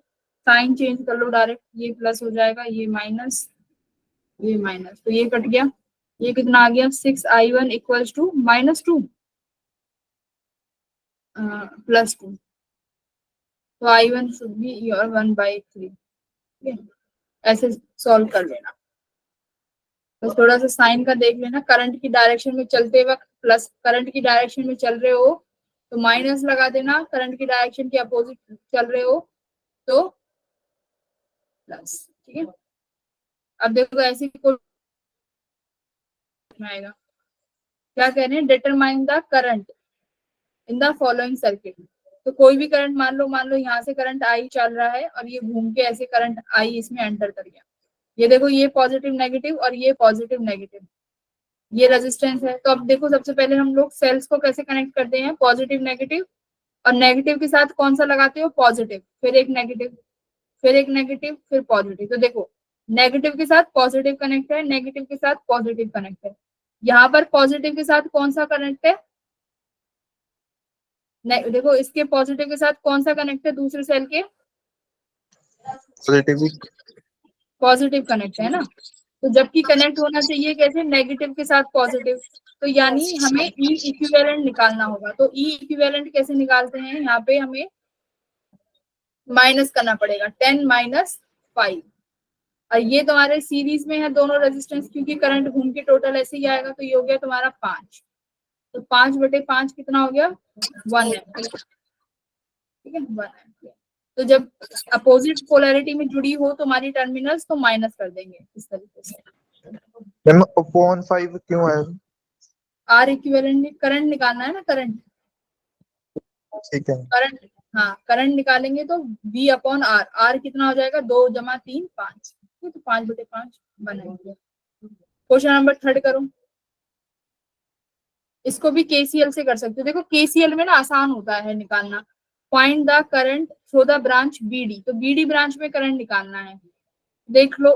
साइन चेंज कर लो डायरेक्ट, ये प्लस हो जाएगा, ये माइनस, ये माइनस, तो ये कट गया। ये कितना आ गया 6I1 इक्वल्स टू -2 +2, तो I1 शुड बी योर 1/3, ठीक है। ऐसे सॉल्व कर लेना। तो थोड़ा सा साइन का देख लेना, करंट की डायरेक्शन में चलते वक्त प्लस, करंट की डायरेक्शन में चल रहे हो तो माइनस लगा देना, करंट की डायरेक्शन के अपोजिट चल रहे हो तो प्लस। ठीक है, अब देखो ऐसे कोई आएगा, क्या कह रहे हैं, determine the current in the following circuit. तो कोई भी करंट मान लो यहाँ से करंट आई चल रहा है और ये घूम के ऐसे करंट आई इसमें एंटर कर गया। ये देखो ये पॉजिटिव नेगेटिव और ये पॉजिटिव नेगेटिव, ये रेजिस्टेंस है। तो अब देखो सबसे पहले हम लोग सेल्स को कैसे कनेक्ट करते हैं, पॉजिटिव नेगेटिव, और नेगेटिव के साथ कौन सा लगाते हो, पॉजिटिव, फिर एक नेगेटिव, फिर एक नेगेटिव, फिर पॉजिटिव। तो देखो नेगेटिव के साथ पॉजिटिव कनेक्ट है, नेगेटिव के साथ पॉजिटिव कनेक्ट है। यहाँ पर पॉजिटिव के साथ कौन सा कनेक्ट है, देखो इसके पॉजिटिव के साथ कौन सा कनेक्ट है, दूसरे सेल के पॉजिटिव कनेक्ट है ना। तो जबकि कनेक्ट होना चाहिए कैसे, नेगेटिव के साथ पॉजिटिव। तो यानी हमें ई इक्विवेलेंट निकालना होगा। तो ई इक्विवेलेंट कैसे निकालते हैं, यहाँ पे हमें माइनस करना पड़ेगा, 10 माइनस 5। और ये तुम्हारे सीरीज में है दोनों रेजिस्टेंस, क्योंकि करंट घूम के टोटल ऐसे ही आएगा। तो ये हो गया तुम्हारा 5, तो 5/5 कितना हो गया, 1 एम्पियर। ठीक है, 1 एम्पियर। तो जब अपोजिट पोलैरिटी में जुड़ी हो तुम्हारी टर्मिनल्स तो माइनस कर देंगे इस तरीके से। मैम अपॉन 5 क्यों है? आर इक्विवेलेंट करंट निकालना है ना, करंट, ठीक है। करंट, हाँ करंट निकालेंगे तो V अपॉन आर, आर कितना हो जाएगा, 2 + 3 5, तो 5/5 बनाएंगे। क्वेश्चन नंबर 3 करो, इसको भी केसीएल से कर सकते हो। देखो केसीएल में ना आसान होता है निकालना। Find the current through the branch BD, तो बीडी ब्रांच में करंट निकालना है। देख लो,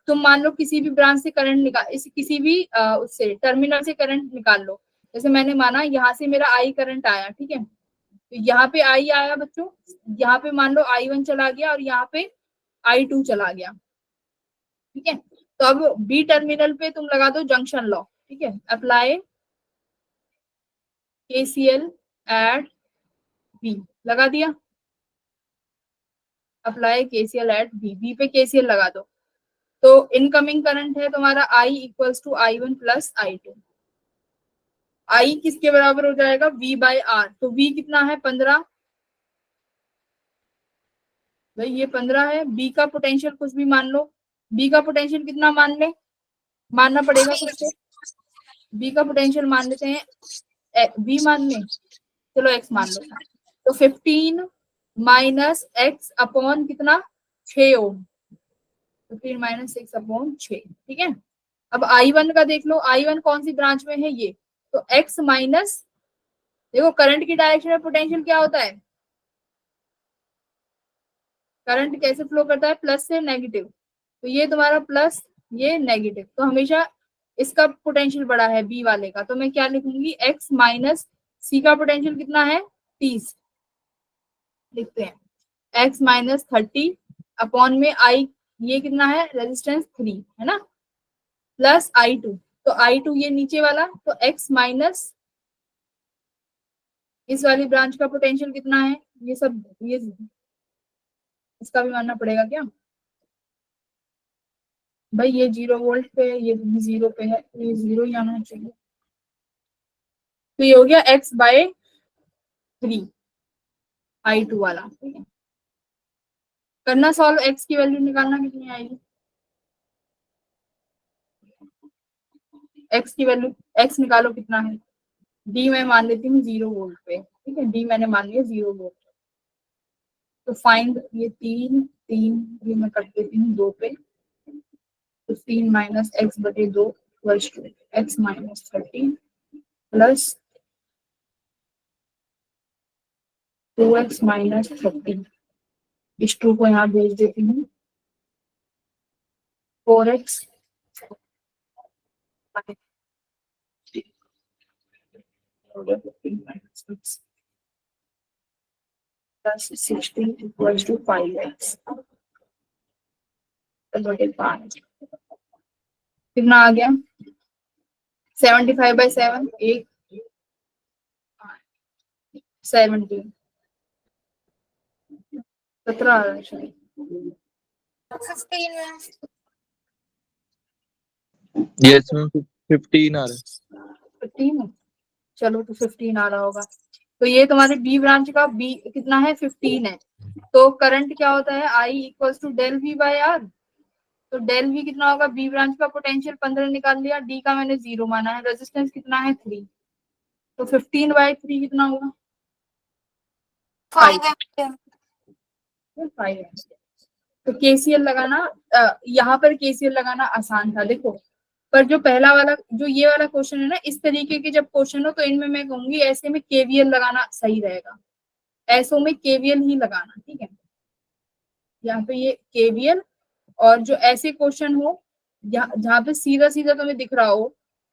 तुम मान लो किसी भी ब्रांच से करंट निकाल, इस किसी भी उससे टर्मिनल से करंट निकाल लो। जैसे मैंने माना यहाँ से मेरा आई करंट आया, ठीक है, तो यहाँ पे आई आया बच्चों, यहाँ पे मान लो I1 चला गया और यहाँ पे I2 चला गया। ठीक है, तो अब बी टर्मिनल पे तुम लगा दो जंक्शन लॉ। ठीक है, अप्लाई KCL एट बी, लगा दिया, apply KCL at B, B पे KCL लगा दो। तो इनकमिंग करंट है तुम्हारा I = I1 + I2। I किसके बराबर हो जाएगा, V/R। तो V कितना है, 15, भाई ये 15 है। बी का पोटेंशियल कुछ भी मान लो, बी का पोटेंशियल कितना मान ले, मानना पड़ेगा कुछ तो। बी का पोटेंशियल मान लेते हैं, बी मान ले, चलो एक्स मान लो। तो 15 माइनस एक्स अपॉन कितना, 6 ओम, 15 माइनस 6 अपॉन 6। ठीक है, अब I1 का देख लो, I1 कौन सी ब्रांच में है ये, तो x माइनस, देखो करंट की डायरेक्शन में पोटेंशियल क्या होता है, करंट कैसे फ्लो करता है, प्लस से नेगेटिव। तो ये तुम्हारा प्लस, ये नेगेटिव, तो हमेशा इसका पोटेंशियल बड़ा है बी वाले का। तो मैं क्या लिखूंगी, x माइनस सी का पोटेंशियल कितना है, 30, लिखते हैं x माइनस 30 अपॉन में I, ये कितना है रेजिस्टेंस 3 है ना, प्लस I2। तो I2 ये नीचे वाला, तो x माइनस इस वाली ब्रांच का पोटेंशियल कितना है, ये सब, ये इसका भी मानना पड़ेगा क्या भाई, ये 0 वोल्ट पे है, ये 0 पे है, ये 0 ही आना चाहिए। तो ये हो गया x/3 I2 वाला। ठीक है, करना सॉल्व, x की वैल्यू निकालना कितनी आएगी, x की वैल्यू, x निकालो कितना है, d मैं मान लेती हूँ 0 वोल्ट पे। ठीक है, d मैंने मान लिया 0 वोल्ट। तो फाइंड, ये 3 3 ये मैं कर देती हूँ 2 पे, 15 minus x/2 equals to x minus 30 plus 2x minus 30। इस 2 को यहाँ भेज देती हूँ, 4x plus 16 equals to 5x बटे 5। कितना आ गया, 75/7, 8 17, 17 आ रहा है शायद। 15 में यस मैम 15 आ रहा है। 15 चलो तो 15 आ रहा होगा। तो ये तुम्हारे बी ब्रांच का बी कितना है 15 है। तो करंट क्या होता है I equals to del V by R. तो डेल वी कितना होगा बी ब्रांच का पोटेंशियल 15 निकाल लिया डी का मैंने 0 माना है रेजिस्टेंस कितना है 3 तो 15/3 कितना होगा 5 5 तो केसीएल लगाना यहाँ पर केसीएल लगाना आसान था देखो। पर जो पहला वाला जो ये वाला क्वेश्चन है ना इस तरीके के जब क्वेश्चन हो तो इनमें मैं कहूंगी ऐसे में केवीएल लगाना सही रहेगा। ऐसो में केवीएल ही लगाना ठीक है। यहाँ पे ये केवीएल और जो ऐसे क्वेश्चन हो जहाँ पे सीधा सीधा तुम्हें दिख रहा हो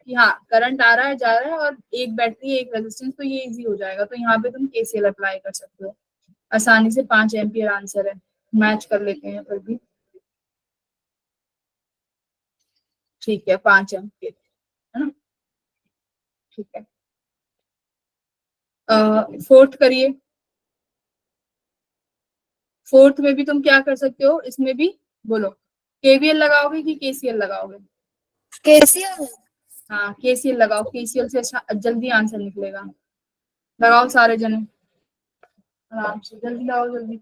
कि हाँ करंट आ रहा है जा रहा है और एक बैटरी एक रेजिस्टेंस तो ये इजी हो जाएगा तो यहाँ पे तुम केसीएल अप्लाई कर सकते हो। आसानी से 5 एम्पियर आंसर है। मैच कर लेते हैं फिर भी। ठीक है 5 एम्पियर है ना। ठीक है फोर्थ करिए। फोर्थ में भी तुम क्या कर सकते हो इसमें भी बोलो केवीएल लगाओगे कि केसीएल लगाओगे। केसीएल हाँ केसीएल लगाओ केसीएल से जल्दी आंसर निकलेगा। लगाओ सारे जने आराम से जल्दी लगाओ जल्दी।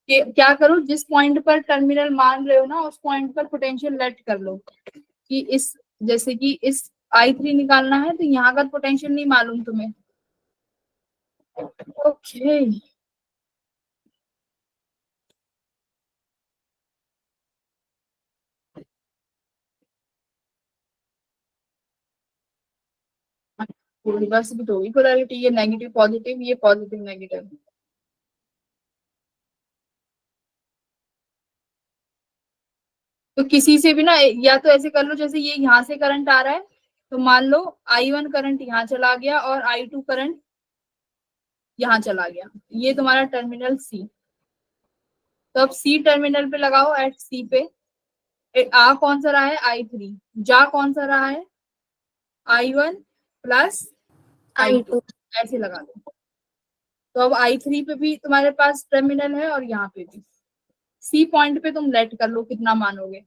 क्या करो जिस पॉइंट पर टर्मिनल मान रहे हो ना उस पॉइंट पर पोटेंशियल लेट कर लो कि इस जैसे कि इस I3 निकालना है तो यहाँ का पोटेंशियल नहीं मालूम तुम्हें। ओके रिवर्स भी तो होगी पोलैरिटी ये नेगेटिव पॉजिटिव ये पॉजिटिव नेगेटिव। तो किसी से भी ना या तो ऐसे कर लो जैसे ये यहाँ से करंट आ रहा है तो मान लो I1 करंट यहाँ चला गया और I2 करंट यहाँ चला गया ये तुम्हारा टर्मिनल सी। तो अब सी टर्मिनल पे लगाओ एट सी पे आ कौन सा रहा है I3 जा कौन सा रहा है I1 प्लस I2 I2 ऐसे लगा दो। तो अब I3 पे भी तुम्हारे पास टर्मिनल है और यहाँ पे भी सी पॉइंट पे तुम लेट कर लो कितना मानोगे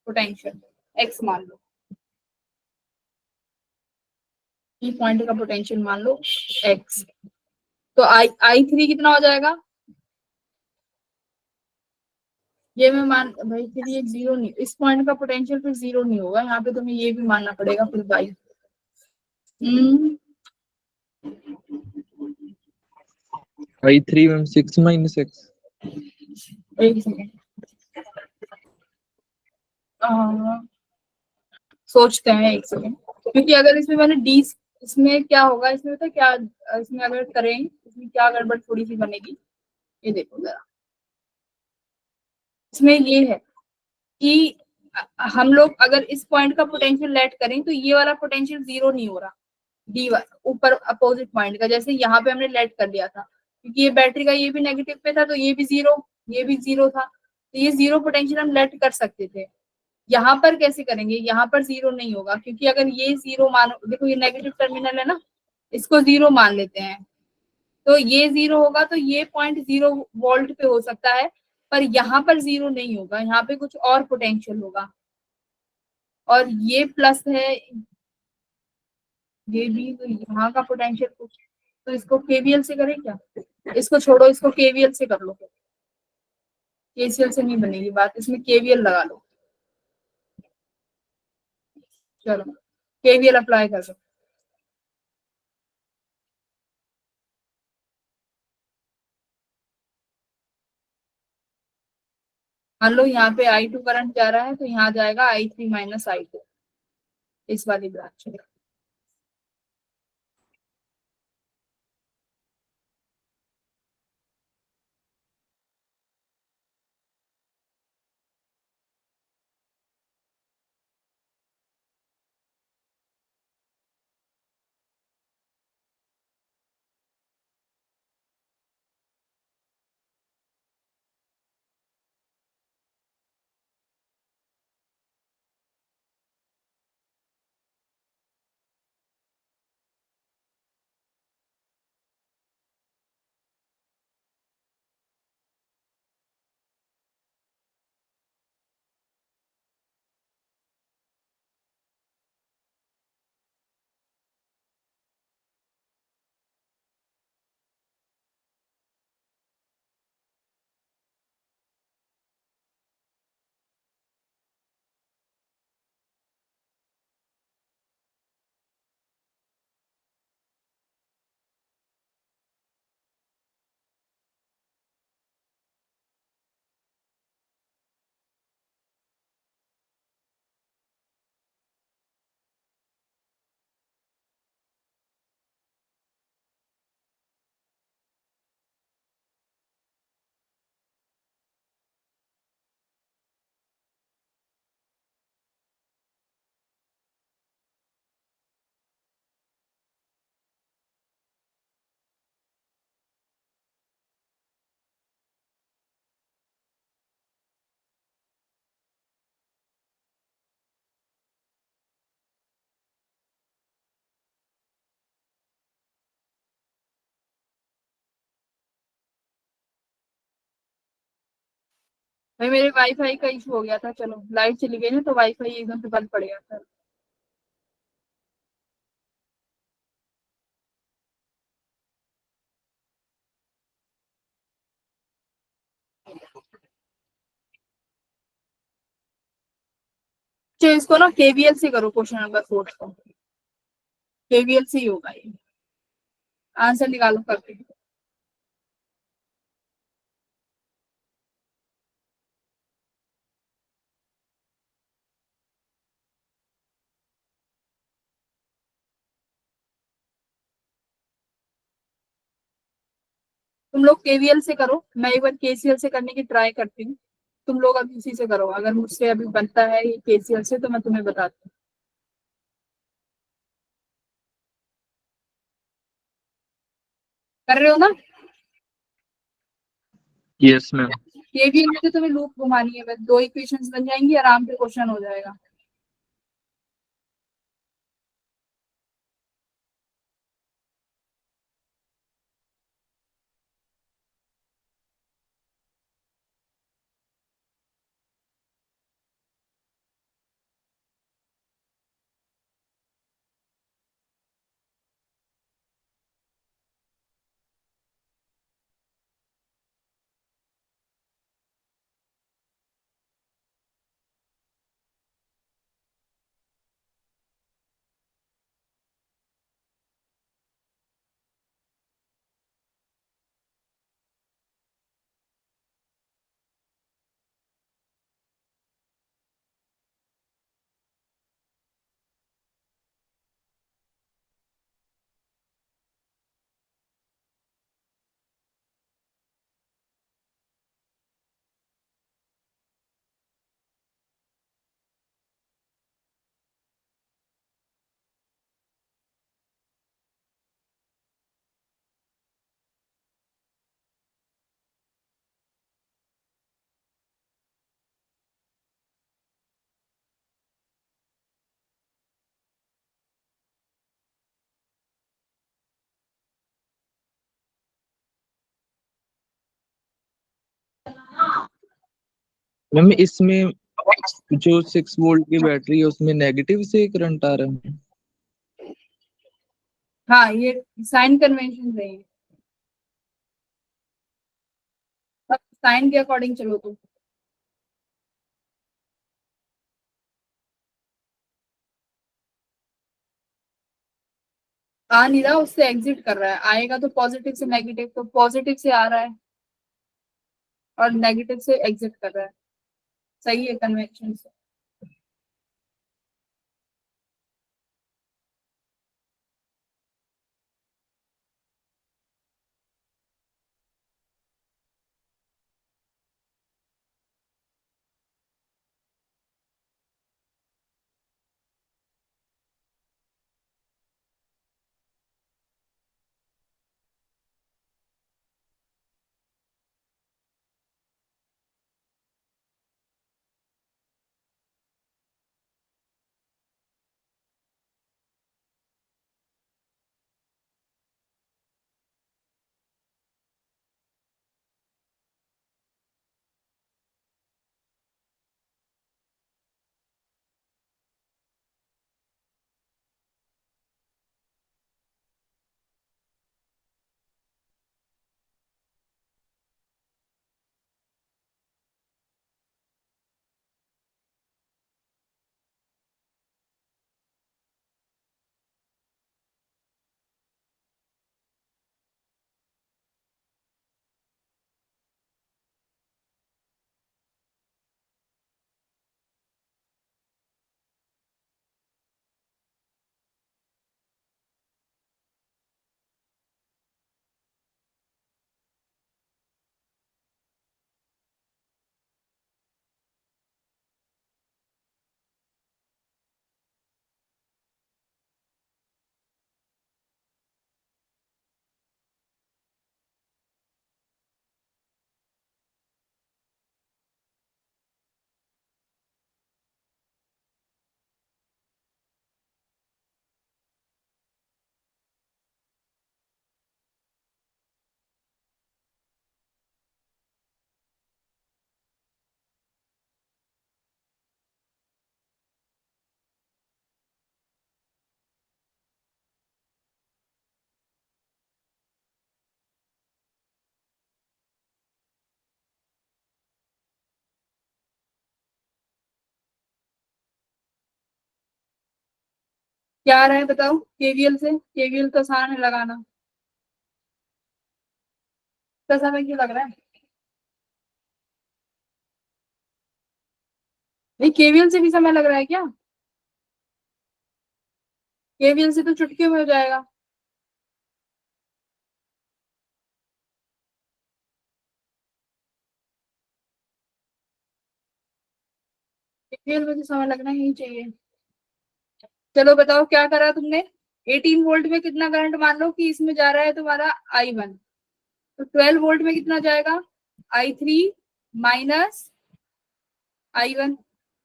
पोटेंशियल एक्स मान लो। सी पॉइंट का पोटेंशियल मान लो एक्स। तो I3 कितना हो जाएगा ये मैं मान भाई फिर ये जीरो नहीं इस पॉइंट का पोटेंशियल फिर जीरो नहीं होगा यहाँ पे तुम्हें ये भी मानना पड़ेगा फिर भाई। I3 ma'am 6 - x। एक सेकेंड सोचते हैं एक सेकेंड क्योंकि अगर इसमें मैंने डी इसमें क्या होगा इसमें पता है क्या इसमें अगर करें इसमें क्या गड़बड़ थोड़ी सी बनेगी। ये देखो जरा इसमें ये है कि हम लोग अगर इस पॉइंट का पोटेंशियल लेट करें तो ये वाला पोटेंशियल जीरो नहीं हो रहा डी ऊपर अपोजिट पॉइंट का जैसे यहाँ पे हमने लेट कर लिया था क्योंकि ये बैटरी का ये भी नेगेटिव पे था तो ये भी जीरो था तो ये जीरो पोटेंशियल हम लेट कर सकते थे। यहाँ पर कैसे करेंगे यहाँ पर जीरो नहीं होगा क्योंकि अगर ये जीरो मानो देखो ये नेगेटिव टर्मिनल है ना इसको जीरो मान लेते हैं तो ये जीरो होगा तो ये पॉइंट 0 वोल्ट पे हो सकता है पर यहाँ पर जीरो नहीं होगा यहाँ पे कुछ और पोटेंशियल होगा और ये प्लस है ये भी तो यहाँ का पोटेंशियल कुछ तो इसको केवीएल से करें क्या इसको छोड़ो इसको केवीएल से कर लो केसीएल से नहीं बनेगी बात इसमें केवीएल लगा लो। चलो केवीएल अप्लाई कर लो। मान लो यहाँ पे I2 करंट जा रहा है तो यहाँ जाएगा I3 - I2 इस वाली ब्रांच में। भाई मेरे वाईफाई का इशू हो गया था, चलो लाइट चली गई ना तो वाईफाई एकदम से बंद पड़ गया था। तो इसको ना केवीएल से करो, क्वेश्चन नंबर 4 को। केवीएल से ही होगा ये। आंसर निकालो करके। तुम लोग केवीएल से करो, मैं एक बार केसीएल से करने की ट्राई करती हूँ। तुम लोग अभी उसी से करो, अगर मुझसे अभी बनता है ये केसीएल से तो मैं तुम्हें बताती हूँ। कर रहे हो ना? Yes ma'am. केवीएल में तो तुम्हें लूप घुमानी है, बस 2 इक्वेशंस बन जाएंगी, आराम से क्वेश्चन हो जाएगा। मैम इसमें जो 6 वोल्ट की बैटरी है उसमें नेगेटिव से करंट आ रहा है। हाँ, ये साइन कन्वेंशन है। अब साइन के अकॉर्डिंग चलो तुम। आ नहीं रहा, उससे एग्जिट कर रहा है, आएगा तो पॉजिटिव से नेगेटिव, तो पॉजिटिव से आ रहा है और नेगेटिव से एग्जिट कर रहा है। सही है कन्वेंशन से। क्या आ रहा है बताओ? केवीएल से, केवीएल तो आसान है लगाना, तो समय क्यों लग रहा है? नहीं, केवीएल से भी समय लग रहा है क्या? केवीएल से तो चुटकियों में हो जाएगा। केवीएल में तो समय लगना ही चाहिए। चलो बताओ क्या करा तुमने? 18 वोल्ट में कितना करंट, मान लो कि इसमें जा रहा है तुम्हारा I1, तो 12 वोल्ट में कितना जाएगा? I3 minus I1।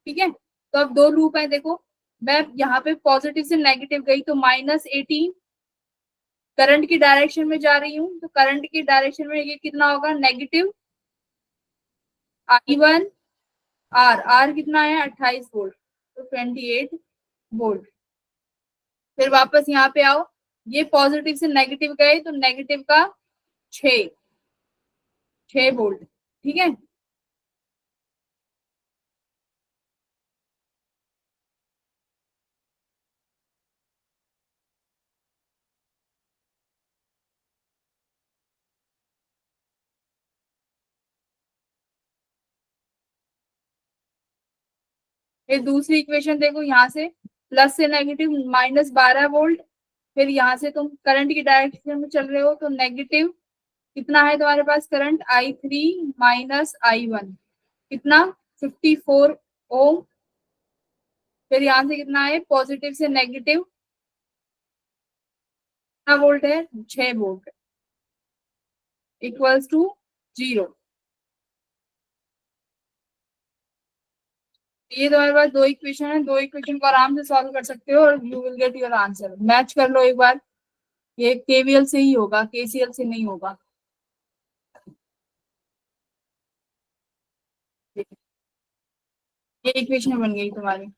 ठीक है, तो अब दो लूप है देखो, मैं यहाँ पे पॉजिटिव से नेगेटिव गई तो -18 करंट की डायरेक्शन में जा रही हूँ, तो करंट की डायरेक्शन में ये कितना होगा? नेगेटिव I1 आर कितना है? 28 वोल्ट, तो 28 वोल्ट। फिर वापस यहाँ पे आओ, ये पॉजिटिव से नेगेटिव गए तो नेगेटिव का 6 वोल्ट। ठीक है, फिर दूसरी इक्वेशन देखो, यहाँ से प्लस से नेगेटिव -12 वोल्ट, फिर यहाँ से तुम करंट की डायरेक्शन में चल रहे हो तो नेगेटिव कितना है तुम्हारे पास करंट? I3 माइनस I1 कितना? 54 ओम। फिर यहाँ से कितना है? पॉजिटिव से नेगेटिव कितना वोल्ट है? 6 वोल्ट, इक्वल्स टू 0। ये तुम्हारे पास दो इक्वेशन है, दो इक्वेशन को आराम से सॉल्व कर सकते हो और you will get your answer. Match कर लो एक बार, ये केवीएल से ही होगा, केसीएल से नहीं होगा। ये इक्वेशन बन गई तुम्हारी।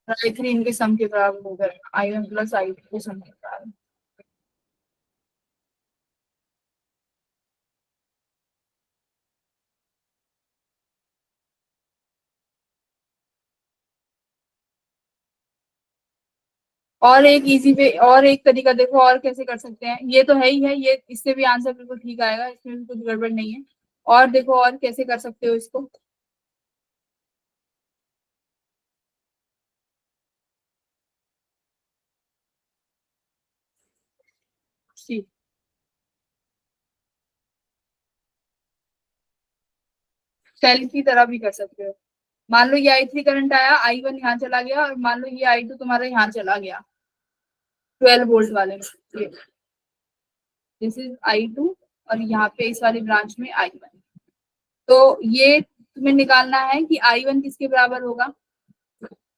I3 इनके सम के बराबर होगा, I1 प्लस I2 के सम के बराबर। और एक इजी वे, और एक तरीका देखो और कैसे कर सकते हैं। ये तो है ही है, ये इससे भी आंसर बिल्कुल ठीक आएगा, इसमें भी कुछ गड़बड़ नहीं है। और देखो और कैसे कर सकते हो इसको। ठीक, सेल की तरह भी कर सकते हो। मान लो ये I3 करंट आया, I1 यहाँ चला गया, और मान लो ये I2 तुम्हारा यहाँ चला गया 12 वोल्ट वाले में। दिस इज I2 और यहाँ पे इस वाली ब्रांच में I1। तो ये तुम्हें निकालना है कि I1 किसके बराबर होगा।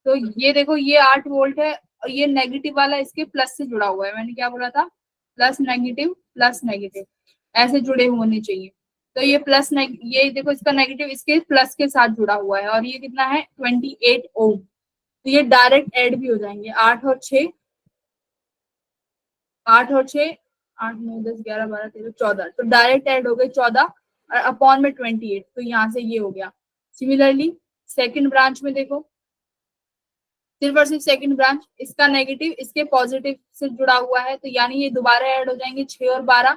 तो ये देखो, ये 8 वोल्ट है और ये नेगेटिव वाला इसके प्लस से जुड़ा हुआ है। मैंने क्या बोला था? प्लस नेगेटिव ऐसे जुड़े होने चाहिए। तो ये ये देखो, इसका नेगेटिव इसके प्लस के साथ जुड़ा हुआ है, और ये कितना है? 28 ओम। तो ये डायरेक्ट ऐड भी हो जाएंगे, 8 और 6, 8 9 10 11 12 13 14, तो डायरेक्ट ऐड हो गए 14 और अपॉन में 28, तो यहाँ से ये हो गया। सिमिलरली सेकंड ब्रांच में देखो, सिर्फ और सिर्फ सेकंड ब्रांच, इसका नेगेटिव इसके पॉजिटिव से जुड़ा हुआ है, तो यानी ये दोबारा ऐड हो जाएंगे 6 और 12,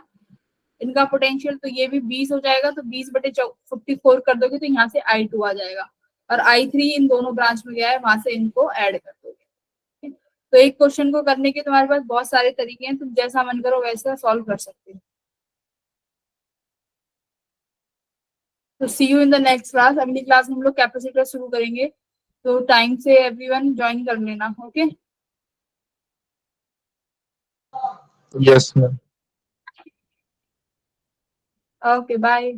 इनका पोटेंशियल, तो ये भी 20 हो जाएगा। तो 20/54 कर दोगे तो यहाँ से I2 आ जाएगा, और I3 इन दोनों ब्रांच में गया है, वहां से इनको ऐड कर दोगे। तो एक क्वेश्चन को करने के तुम्हारे पास बहुत सारे तरीके हैं, तुम जैसा मन करो वैसा सॉल्व कर सकते हो। तो see you in the next class. अगली क्लास में हम लोग कैपेसिटर शुरू करेंगे, तो टाइम से एवरीवन ज्वाइन कर लेना। Okay, yes ma'am. Okay, bye.